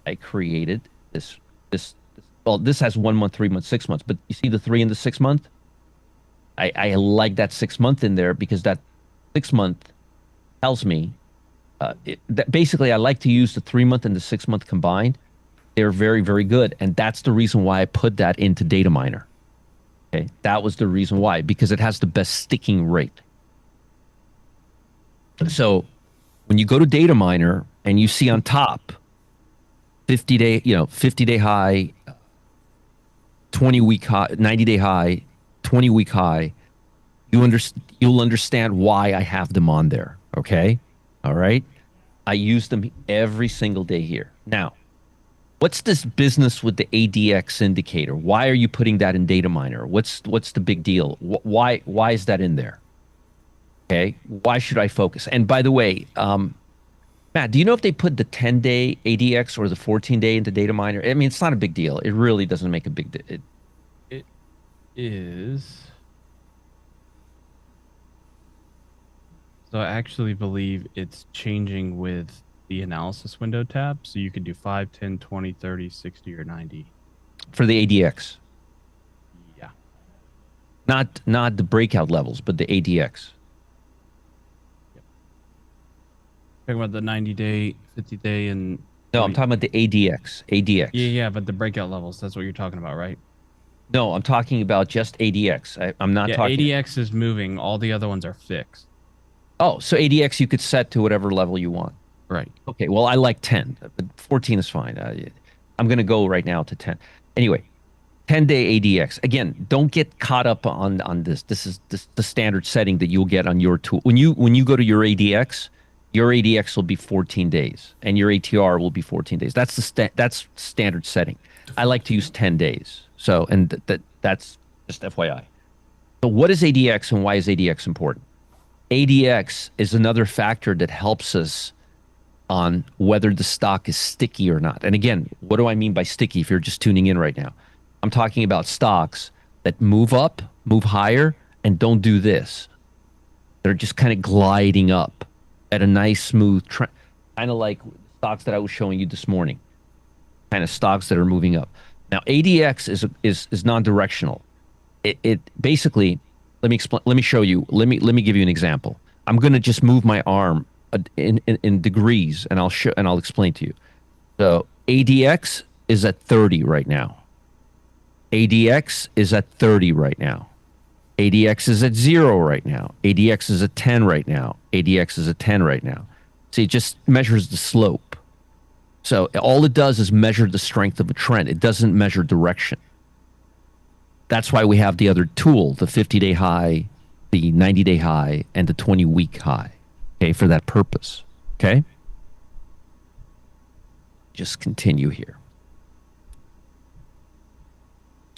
I created this, well, this has 1 month, 3 months, 6 months, but you see the 3 and the 6 month? I like that 6 month in there because that 6 month tells me that basically I like to use the 3 month and the 6 month combined. They're very, very good. And that's the reason why I put that into Data Miner. Okay, that was the reason why, because it has the best sticking rate. So when you go to Data Miner and you see on top 50-day high, 20-week high, 90-day high, 20-week high, you'll understand why I have them on there. Okay, all right. I use them every single day here. Now, what's this business with the ADX indicator? Why are you putting that in Data Miner? What's the big deal? Why is that in there? Okay, why should I focus? And by the way, Matt, do you know if they put the 10-day ADX or the 14-day into Data Miner? I mean, it's not a big deal. It really doesn't make a big deal. It is. So I actually believe it's changing with the analysis window tab. So you can do 5, 10, 20, 30, 60, or 90. For the ADX. Yeah. Not the breakout levels, but the ADX. Talking about the 90-day, 50-day, and... No, I'm talking about the ADX. ADX. Yeah, but the breakout levels, that's what you're talking about, right? No, I'm talking about just ADX. I'm not talking... ADX is moving. All the other ones are fixed. Oh, so ADX you could set to whatever level you want. Right. Okay, well, I like 10, but 14 is fine. I'm going to go right now to 10. Anyway, 10-day ADX. Again, don't get caught up on this. This is the standard setting that you'll get on your tool. When you go to your ADX will be 14 days, and your ATR will be 14 days. That's that's standard setting. I like to use 10 days. So, and that's just FYI. So what is ADX and why is ADX important? ADX is another factor that helps us on whether the stock is sticky or not. And again, what do I mean by sticky if you're just tuning in right now? I'm talking about stocks that move up, move higher, and don't do this. They're just kind of gliding up at a nice, smooth trend, kind of like stocks that I was showing you this morning, kind of stocks that are moving up. Now, ADX is non-directional. It basically, let me explain. Let me show you. Let me give you an example. I'm going to just move my arm in degrees, and I'll explain to you. So ADX is at 30 right now. ADX is at 30 right now. ADX is at 0 right now. ADX is at 10 right now. ADX is at 10 right now. See, it just measures the slope. So all it does is measure the strength of a trend. It doesn't measure direction. That's why we have the other tool, the 50-day high, the 90-day high, and the 20-week high, okay, for that purpose, okay? Just continue here.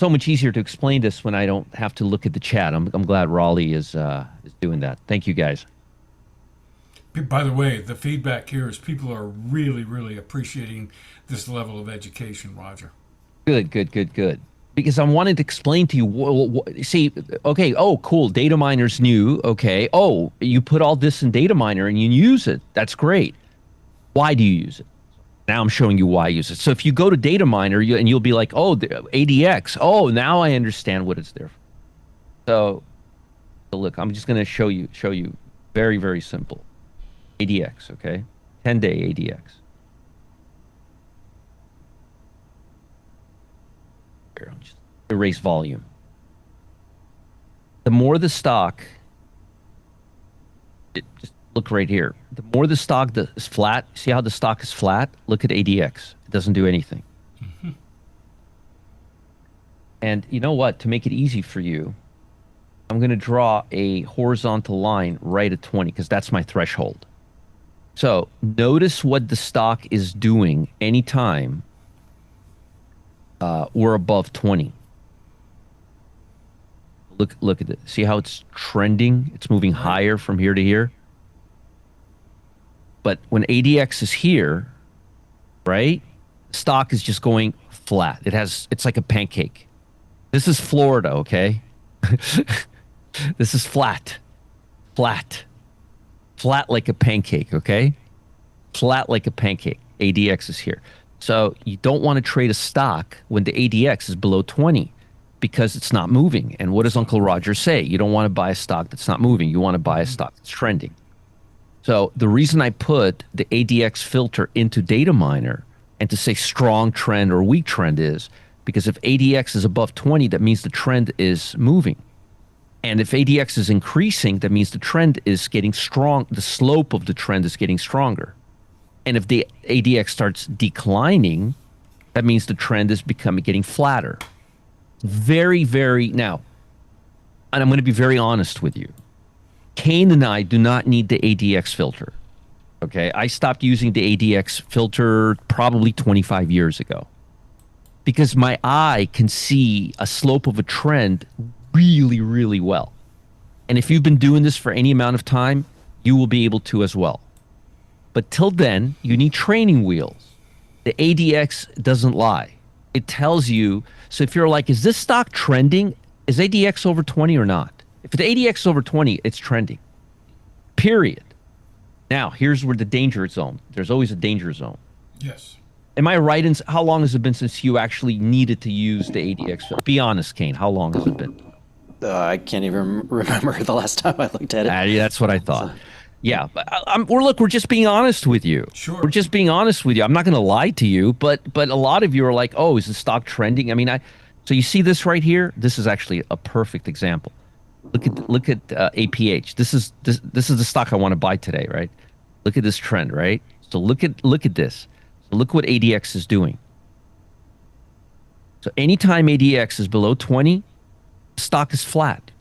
So much easier to explain this when I don't have to look at the chat. I'm glad Raleigh is doing that. Thank you, guys. By the way, the feedback here is people are really, really appreciating this level of education, Roger. Good. Because I wanted to explain to you, see, okay, oh, cool, Data Miner's new, okay. Oh, you put all this in Data Miner and you use it. That's great. Why do you use it? Now I'm showing you why I use it. So if you go to Data Miner and you'll be like, oh, the ADX. Oh, now I understand what it's there for. So look, I'm just going to show you very, very simple. ADX, okay? 10-day ADX. Here, I'll just erase volume. The more the stock, just look right here. The more the stock that is flat, see how the stock is flat? Look at ADX. It doesn't do anything. Mm-hmm. And you know what? To make it easy for you, I'm going to draw a horizontal line right at 20 because that's my threshold. So notice what the stock is doing anytime we're above 20. Look at it. See how it's trending? It's moving higher from here to here. But when ADX is here, right? Stock is just going flat. It's like a pancake. This is Florida, okay? This is flat. Flat like a pancake, okay? Flat like a pancake. ADX is here. So you don't want to trade a stock when the ADX is below 20 because it's not moving. And what does Uncle Roger say? You don't want to buy a stock that's not moving. You want to buy a stock that's trending. So the reason I put the ADX filter into Data Miner and to say strong trend or weak trend is because if ADX is above 20, that means the trend is moving. And if ADX is increasing, that means the trend is getting strong. The slope of the trend is getting stronger. And if the ADX starts declining, that means the trend is getting flatter. Very, very, now, and I'm going to be very honest with you. Kane and I do not need the ADX filter. Okay, I stopped using the ADX filter probably 25 years ago because my eye can see a slope of a trend really, really well. And if you've been doing this for any amount of time, you will be able to as well. But till then, you need training wheels. The ADX doesn't lie. It tells you, so if you're like, is this stock trending? Is ADX over 20 or not? If the ADX is over 20, it's trending. Period. Now, here's where the danger zone. There's always a danger zone. Yes. Am I right in how long has it been since you actually needed to use the ADX? Be honest, Kane. How long has it been? I can't even remember the last time I looked at it. That's what I thought. Yeah, but we're just being honest with you. Sure. We're just being honest with you. I'm not going to lie to you, but a lot of you are like, oh, is the stock trending? I mean, so you see this right here? This is actually a perfect example. Look at APH. This is the stock I want to buy today, right? Look at this trend, right? So look at this. So look what ADX is doing. So anytime ADX is below 20, stock is flat.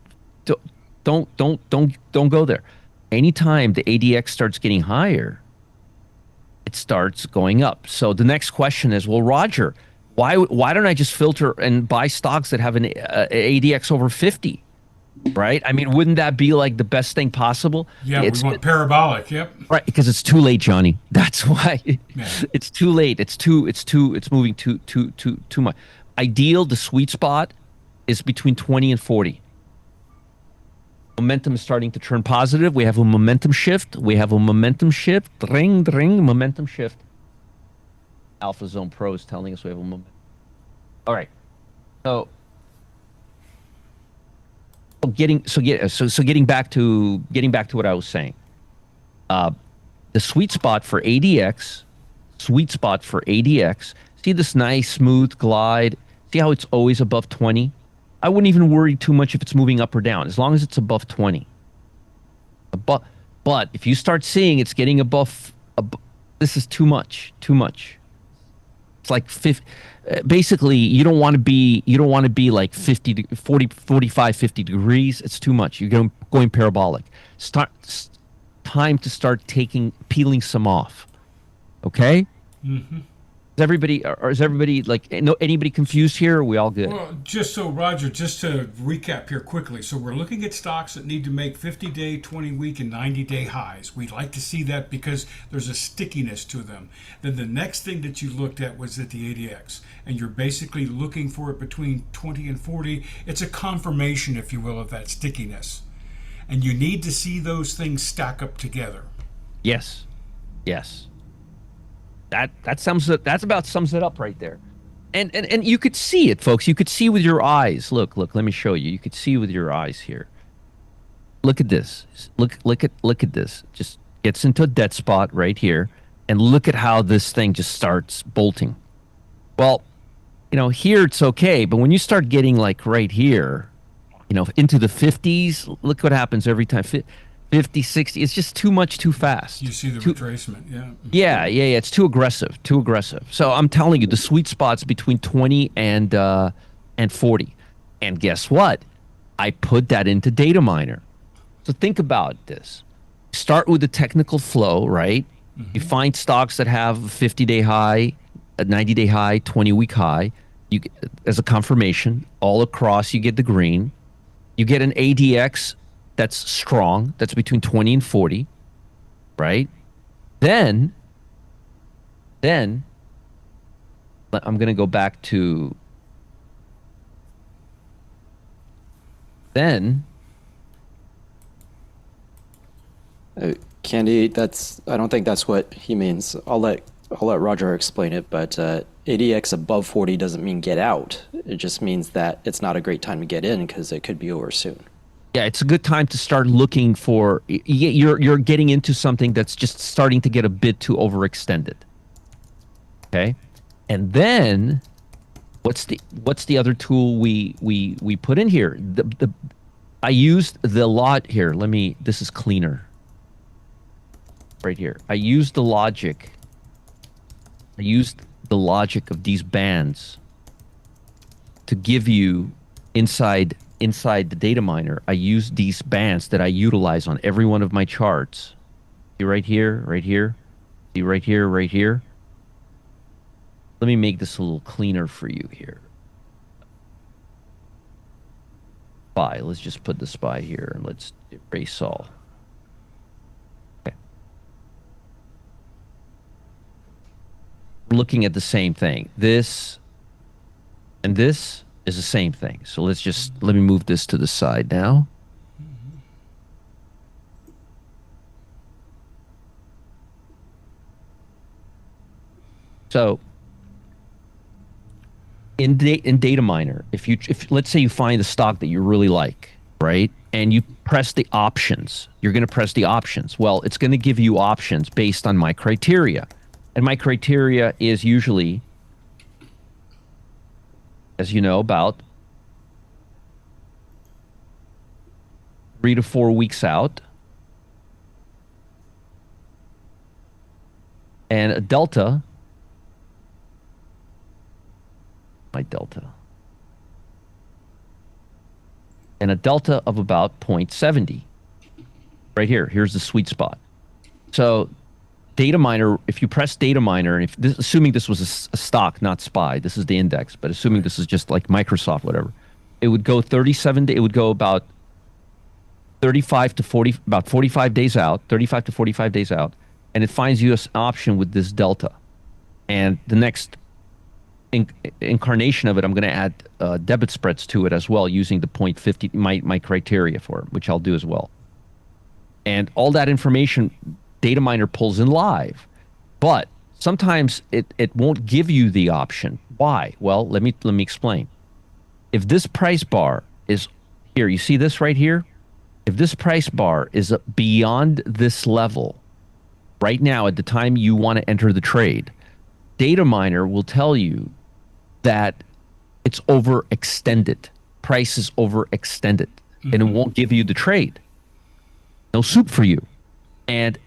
Don't go there. Anytime the ADX starts getting higher, it starts going up. So the next question is, well, Roger, why don't I just filter and buy stocks that have an ADX over 50? Right? I mean, wouldn't that be like the best thing possible? Yeah, we want parabolic. Yep. Right, because it's too late, Johnny. That's why it's too late. It's moving too much. Ideal, the sweet spot is between 20 and 40. Momentum is starting to turn positive. We have a momentum shift. Ring, momentum shift. Alpha Zone Pro is telling us we have a momentum. All right. So getting back to what I was saying. The sweet spot for ADX. See this nice smooth glide. See how it's always above 20? I wouldn't even worry too much if it's moving up or down, as long as it's above 20. But if you start seeing it's getting above, this is too much. It's like 50. Basically, you don't want to be like 45, 50 degrees. It's too much. You're going parabolic. Time to start peeling some off. Okay? Mm-hmm. Is everybody like anybody confused here? Or are we all good? Well, Roger, just to recap here quickly. So we're looking at stocks that need to make 50-day, 20-week, and 90-day highs. We'd like to see that because there's a stickiness to them. Then the next thing that you looked at was at the ADX, and you're basically looking for it between 20 and 40. It's a confirmation, if you will, of that stickiness. And you need to see those things stack up together. Yes. That about sums it up right there. And you could see it, folks. You could see with your eyes. Look, let me show you. You could see with your eyes here. Look at this. Look at this. Just gets into a dead spot right here. And look at how this thing just starts bolting. Well, here it's okay, but when you start getting like right here, into the 50s, look what happens every time. 50, 60, it's just too much too fast. You see the retracement, yeah. Yeah, it's too aggressive, So I'm telling you, the sweet spot's between 20 and 40. And guess what? I put that into data miner. So think about this. Start with the technical flow, right? You find stocks that have a 50-day high, a 90-day high, 20-week high. You as a confirmation, all across you get the green. You get an ADX that's strong, that's between 20 and 40, right? Then I'm going to go back to Candy, I don't think that's what he means. I'll let Roger explain it, but ADX above 40 doesn't mean get out. It just means that it's not a great time to get in because it could be over soon. Yeah, it's a good time to start looking for. You're getting into something that's just starting to get a bit too overextended. Okay, and then what's the other tool we put in here? I used the lot here. This is cleaner. Right here, I used the logic of these bands to give you inside the data miner. I use these bands that I utilize on every one of my charts. See right here, see right here. Let me make this a little cleaner for you here. SPY, let's just put the SPY here and let's erase all. Okay. We're looking at the same thing. This and this is the same thing. So let me move this to the side now. So in data miner, if let's say you find a stock that you really like, right? And you press the options, you're going to press the options. Well, it's going to give you options based on my criteria. And my criteria is usually, as you know, about 3 to 4 weeks out. And a delta, and a delta of about 0.70. Right here, here's the sweet spot. So data miner, if you press data miner, and assuming this was a stock, not SPY, this is the index, but assuming this is just like Microsoft, whatever, it would go 37 days, it would go about 35 to 40, about 45 days out, 35 to 45 days out, and it finds you an option with this delta. And the next incarnation of it, I'm going to add debit spreads to it as well, using the 0.50, my criteria for it, which I'll do as well. And all that information, data miner pulls in live, but sometimes it won't give you the option. Why? Well, let me explain. If this price bar is here, you see this right here? If this price bar is beyond this level right now at the time you want to enter the trade, data miner will tell you that it's overextended. Price is overextended, and it won't give you the trade. No soup for you. And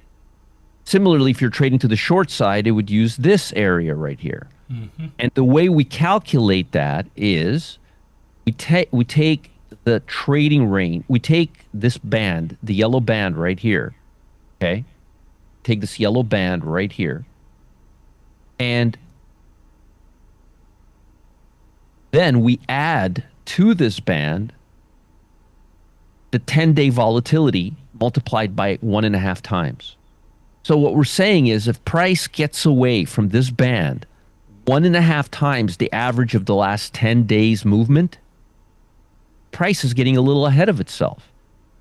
similarly, if you're trading to the short side, it would use this area right here. And the way we calculate that is we take the trading range, we take this band, the yellow band right here, okay? Take this yellow band right here, and then we add to this band the 10-day volatility multiplied by 1.5 times. So what we're saying is if price gets away from this band 1.5 times the average of the last 10 days movement, price is getting a little ahead of itself.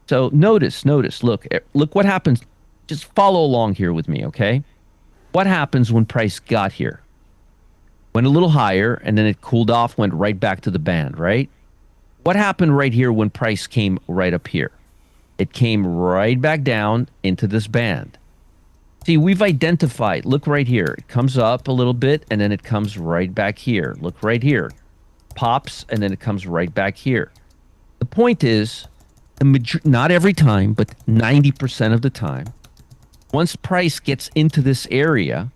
So notice, look what happens. Just follow along here with me, okay? What happens when price got here? Went a little higher, and then it cooled off, went right back to the band, right? What happened right here when price came right up here? It came right back down into this band. See, we've identified, look right here. It comes up a little bit, and then it comes right back here. Look right here. Pops, and then it comes right back here. The point is, not every time, but 90% of the time, once price gets into this area,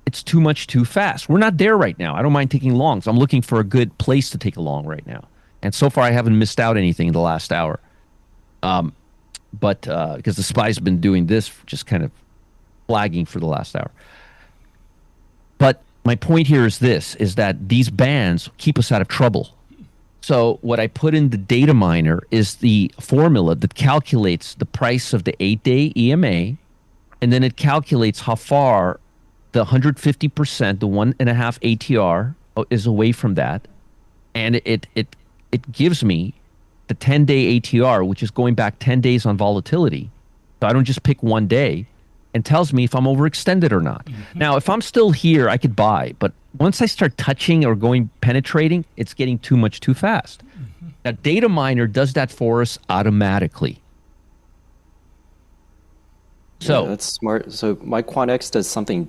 it's too much too fast. We're not there right now. I don't mind taking longs. I'm looking for a good place to take a long right now. And so far, I haven't missed out anything in the last hour. But because the SPY's been doing this, just kind of flagging for the last hour. But my point here is this, is that these bands keep us out of trouble. So what I put in the data miner is the formula that calculates the price of the 8-day EMA, and then it calculates how far the 150%, the 1.5 ATR is away from that. And it gives me the 10-day ATR, which is going back 10 days on volatility. So I don't just pick one day, and tells me if I'm overextended or not. Mm-hmm. Now, if I'm still here, I could buy. But once I start touching or penetrating, it's getting too much too fast. Mm-hmm. Now, data miner does that for us automatically. So yeah, that's smart. So my QuantX does something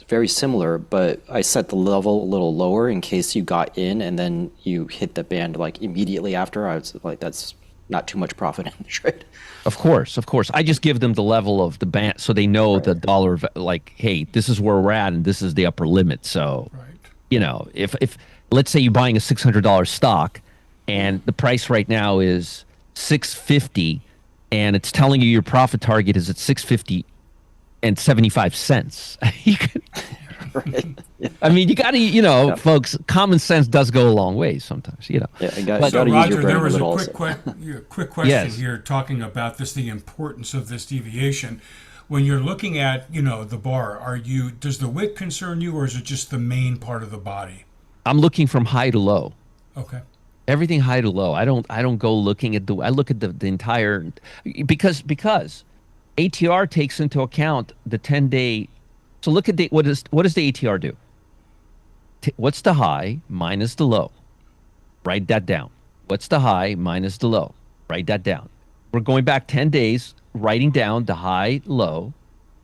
very similar, but I set the level a little lower in case you got in and then you hit the band like immediately after. I was like, that's not too much profit in the trade. Of course. I just give them the level of the band so they know right. The dollar, like, hey, this is where we're at and this is the upper limit. So, right. You know, if let's say you're buying a $600 stock and the price right now is $650 and it's telling you your profit target is at $650 and 75 cents. You could, right. Yeah. I mean, you got to, yeah. Folks, common sense does go a long way sometimes, Yeah, so Roger, there was a quick question yes. here talking about this, the importance of this deviation. When you're looking at, the bar, does the wick concern you, or is it just the main part of the body? I'm looking from high to low. Okay. Everything high to low. I don't go looking at I look at the entire, because ATR takes into account the 10-day. So look at what does the ATR do? What's the high minus the low? Write that down. What's the high minus the low? Write that down. We're going back 10 days, writing down the high, low.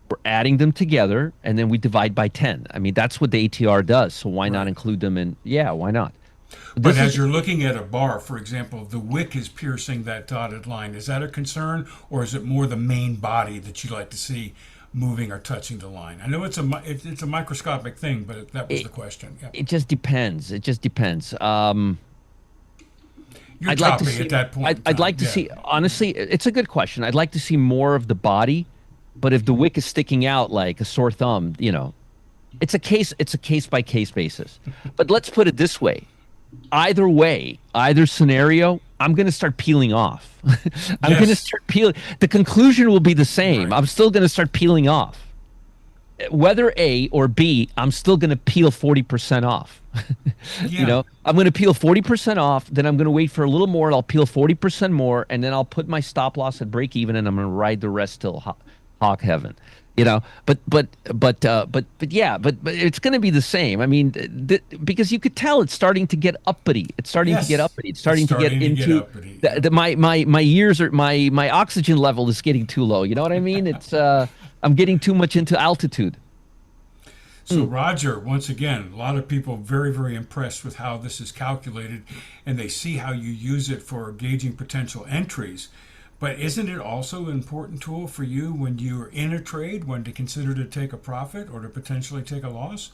We're adding them together, and then we divide by 10. I mean, that's what the ATR does. So why not include them in? Yeah, why not? But as you're looking at a bar, for example, the wick is piercing that dotted line. Is that a concern, or is it more the main body that you like to see moving or touching the line? I know it's a microscopic thing, but that was the question. Yeah. It just depends. You're I'd like to see at that point. I'd like to see. Honestly, it's a good question. I'd like to see more of the body, but if the wick is sticking out like a sore thumb, it's a case by case basis. But let's put it this way. Either way, either scenario, I'm going to start peeling off. I'm going to start peeling. The conclusion will be the same. Right. I'm still going to start peeling off. Whether A or B, I'm still going to peel 40% off. I'm going to peel 40% off. Then I'm going to wait for a little more, and I'll peel 40% more, and then I'll put my stop loss at break even, and I'm going to ride the rest till hawk heaven. But it's going to be the same. I mean, because you could tell it's starting to get uppity. It's starting to get uppity. It's starting to get into my years or my oxygen level is getting too low. You know what I mean? It's I'm getting too much into altitude. So Roger, once again, a lot of people very, very impressed with how this is calculated, and they see how you use it for gauging potential entries. But isn't it also an important tool for you when you're in a trade, when to consider to take a profit or to potentially take a loss?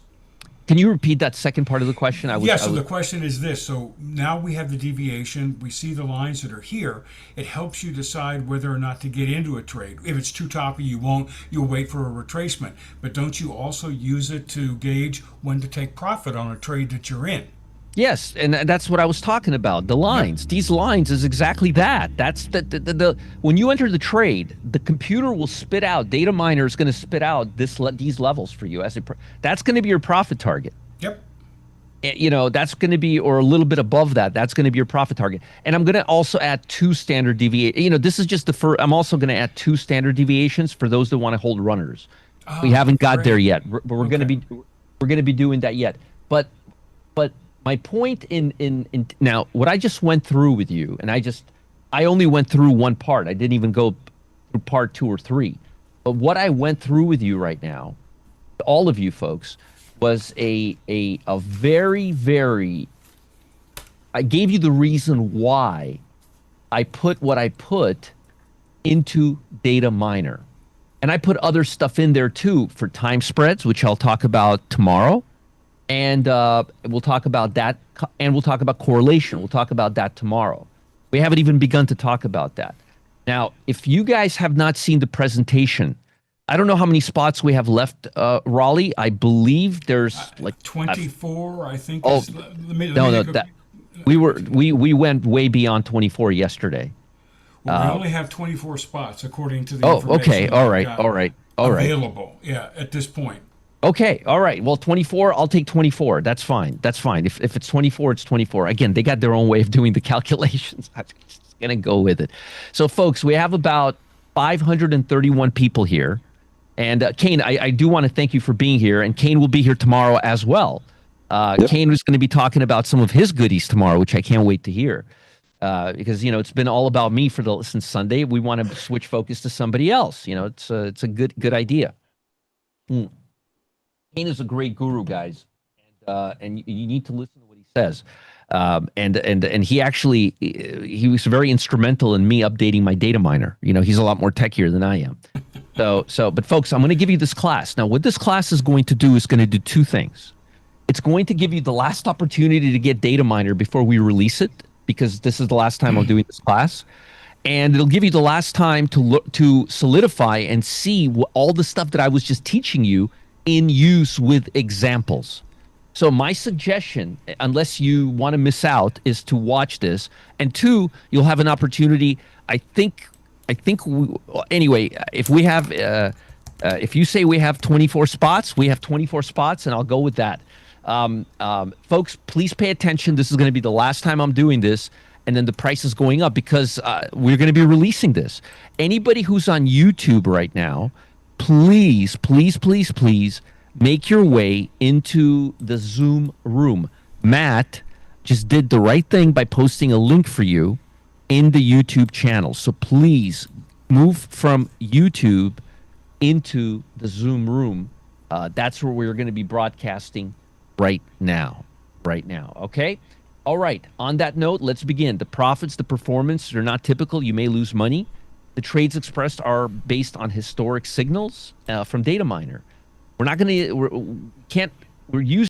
Can you repeat that second part of the question? The question is this. So now we have the deviation. We see the lines that are here. It helps you decide whether or not to get into a trade. If it's too toppy, you won't. You'll wait for a retracement. But don't you also use it to gauge when to take profit on a trade that you're in? Yes, and that's what I was talking about. The lines. Yep. These lines is exactly that. That's the when you enter the trade, the computer will spit out. Data miner is going to spit out these levels for you that's going to be your profit target. Yep. That's going to be, or a little bit above that. That's going to be your profit target. And I'm going to also add 2 standard deviations. This is just the first. I'm also going to add 2 standard deviations for those that want to hold runners. Oh, we haven't got there yet. We're going to be doing that yet. But my point in now, what I just went through with you, and I only went through one part. I didn't even go through part 2 or 3. But what I went through with you right now, all of you folks, was a very, very, I gave you the reason why I put what I put into data miner. And I put other stuff in there too for time spreads, which I'll talk about tomorrow. And we'll talk about that. And we'll talk about correlation. We'll talk about that tomorrow. We haven't even begun to talk about that. Now, if you guys have not seen the presentation, I don't know how many spots we have left, Raleigh. I believe there's like 24, I think. Oh, we went way beyond 24 yesterday. Well, we only have 24 spots according to the information. Okay. All right. Available, yeah, at this point. Okay, all right. Well, 24, I'll take 24. That's fine. If it's 24, it's 24. Again, they got their own way of doing the calculations. I'm just going to go with it. So, folks, we have about 531 people here. And Kane, I do want to thank you for being here. And Kane will be here tomorrow as well. Yep. Kane was going to be talking about some of his goodies tomorrow, which I can't wait to hear. Because, it's been all about me since Sunday. We want to switch focus to somebody else. It's a good idea. Kane is a great guru, guys, and you need to listen to what he says. And he actually he was very instrumental in me updating my data miner. He's a lot more techier than I am. But folks, I'm going to give you this class. Now, what this class is going to do is going to do two things. It's going to give you the last opportunity to get data miner before we release it, because this is the last time I'm doing this class. And it'll give you the last time to solidify and see all the stuff that I was just teaching you in use with examples. So my suggestion, unless you want to miss out, is to watch this. And two, you'll have an opportunity. Anyway, if we have, if you say we have 24 spots, we have 24 spots, and I'll go with that. Folks, please pay attention. This is going to be the last time I'm doing this. And then the price is going up because we're going to be releasing this. Anybody who's on YouTube right now, please make your way into the Zoom room. Matt just did the right thing by posting a link for you in the YouTube channel. So please move from YouTube into the Zoom room. That's where we're going to be broadcasting right now. Okay? All right. On that note, let's begin. The profits, the performance, they're not typical. You may lose money. The trades expressed are based on historic signals from data miner. We're using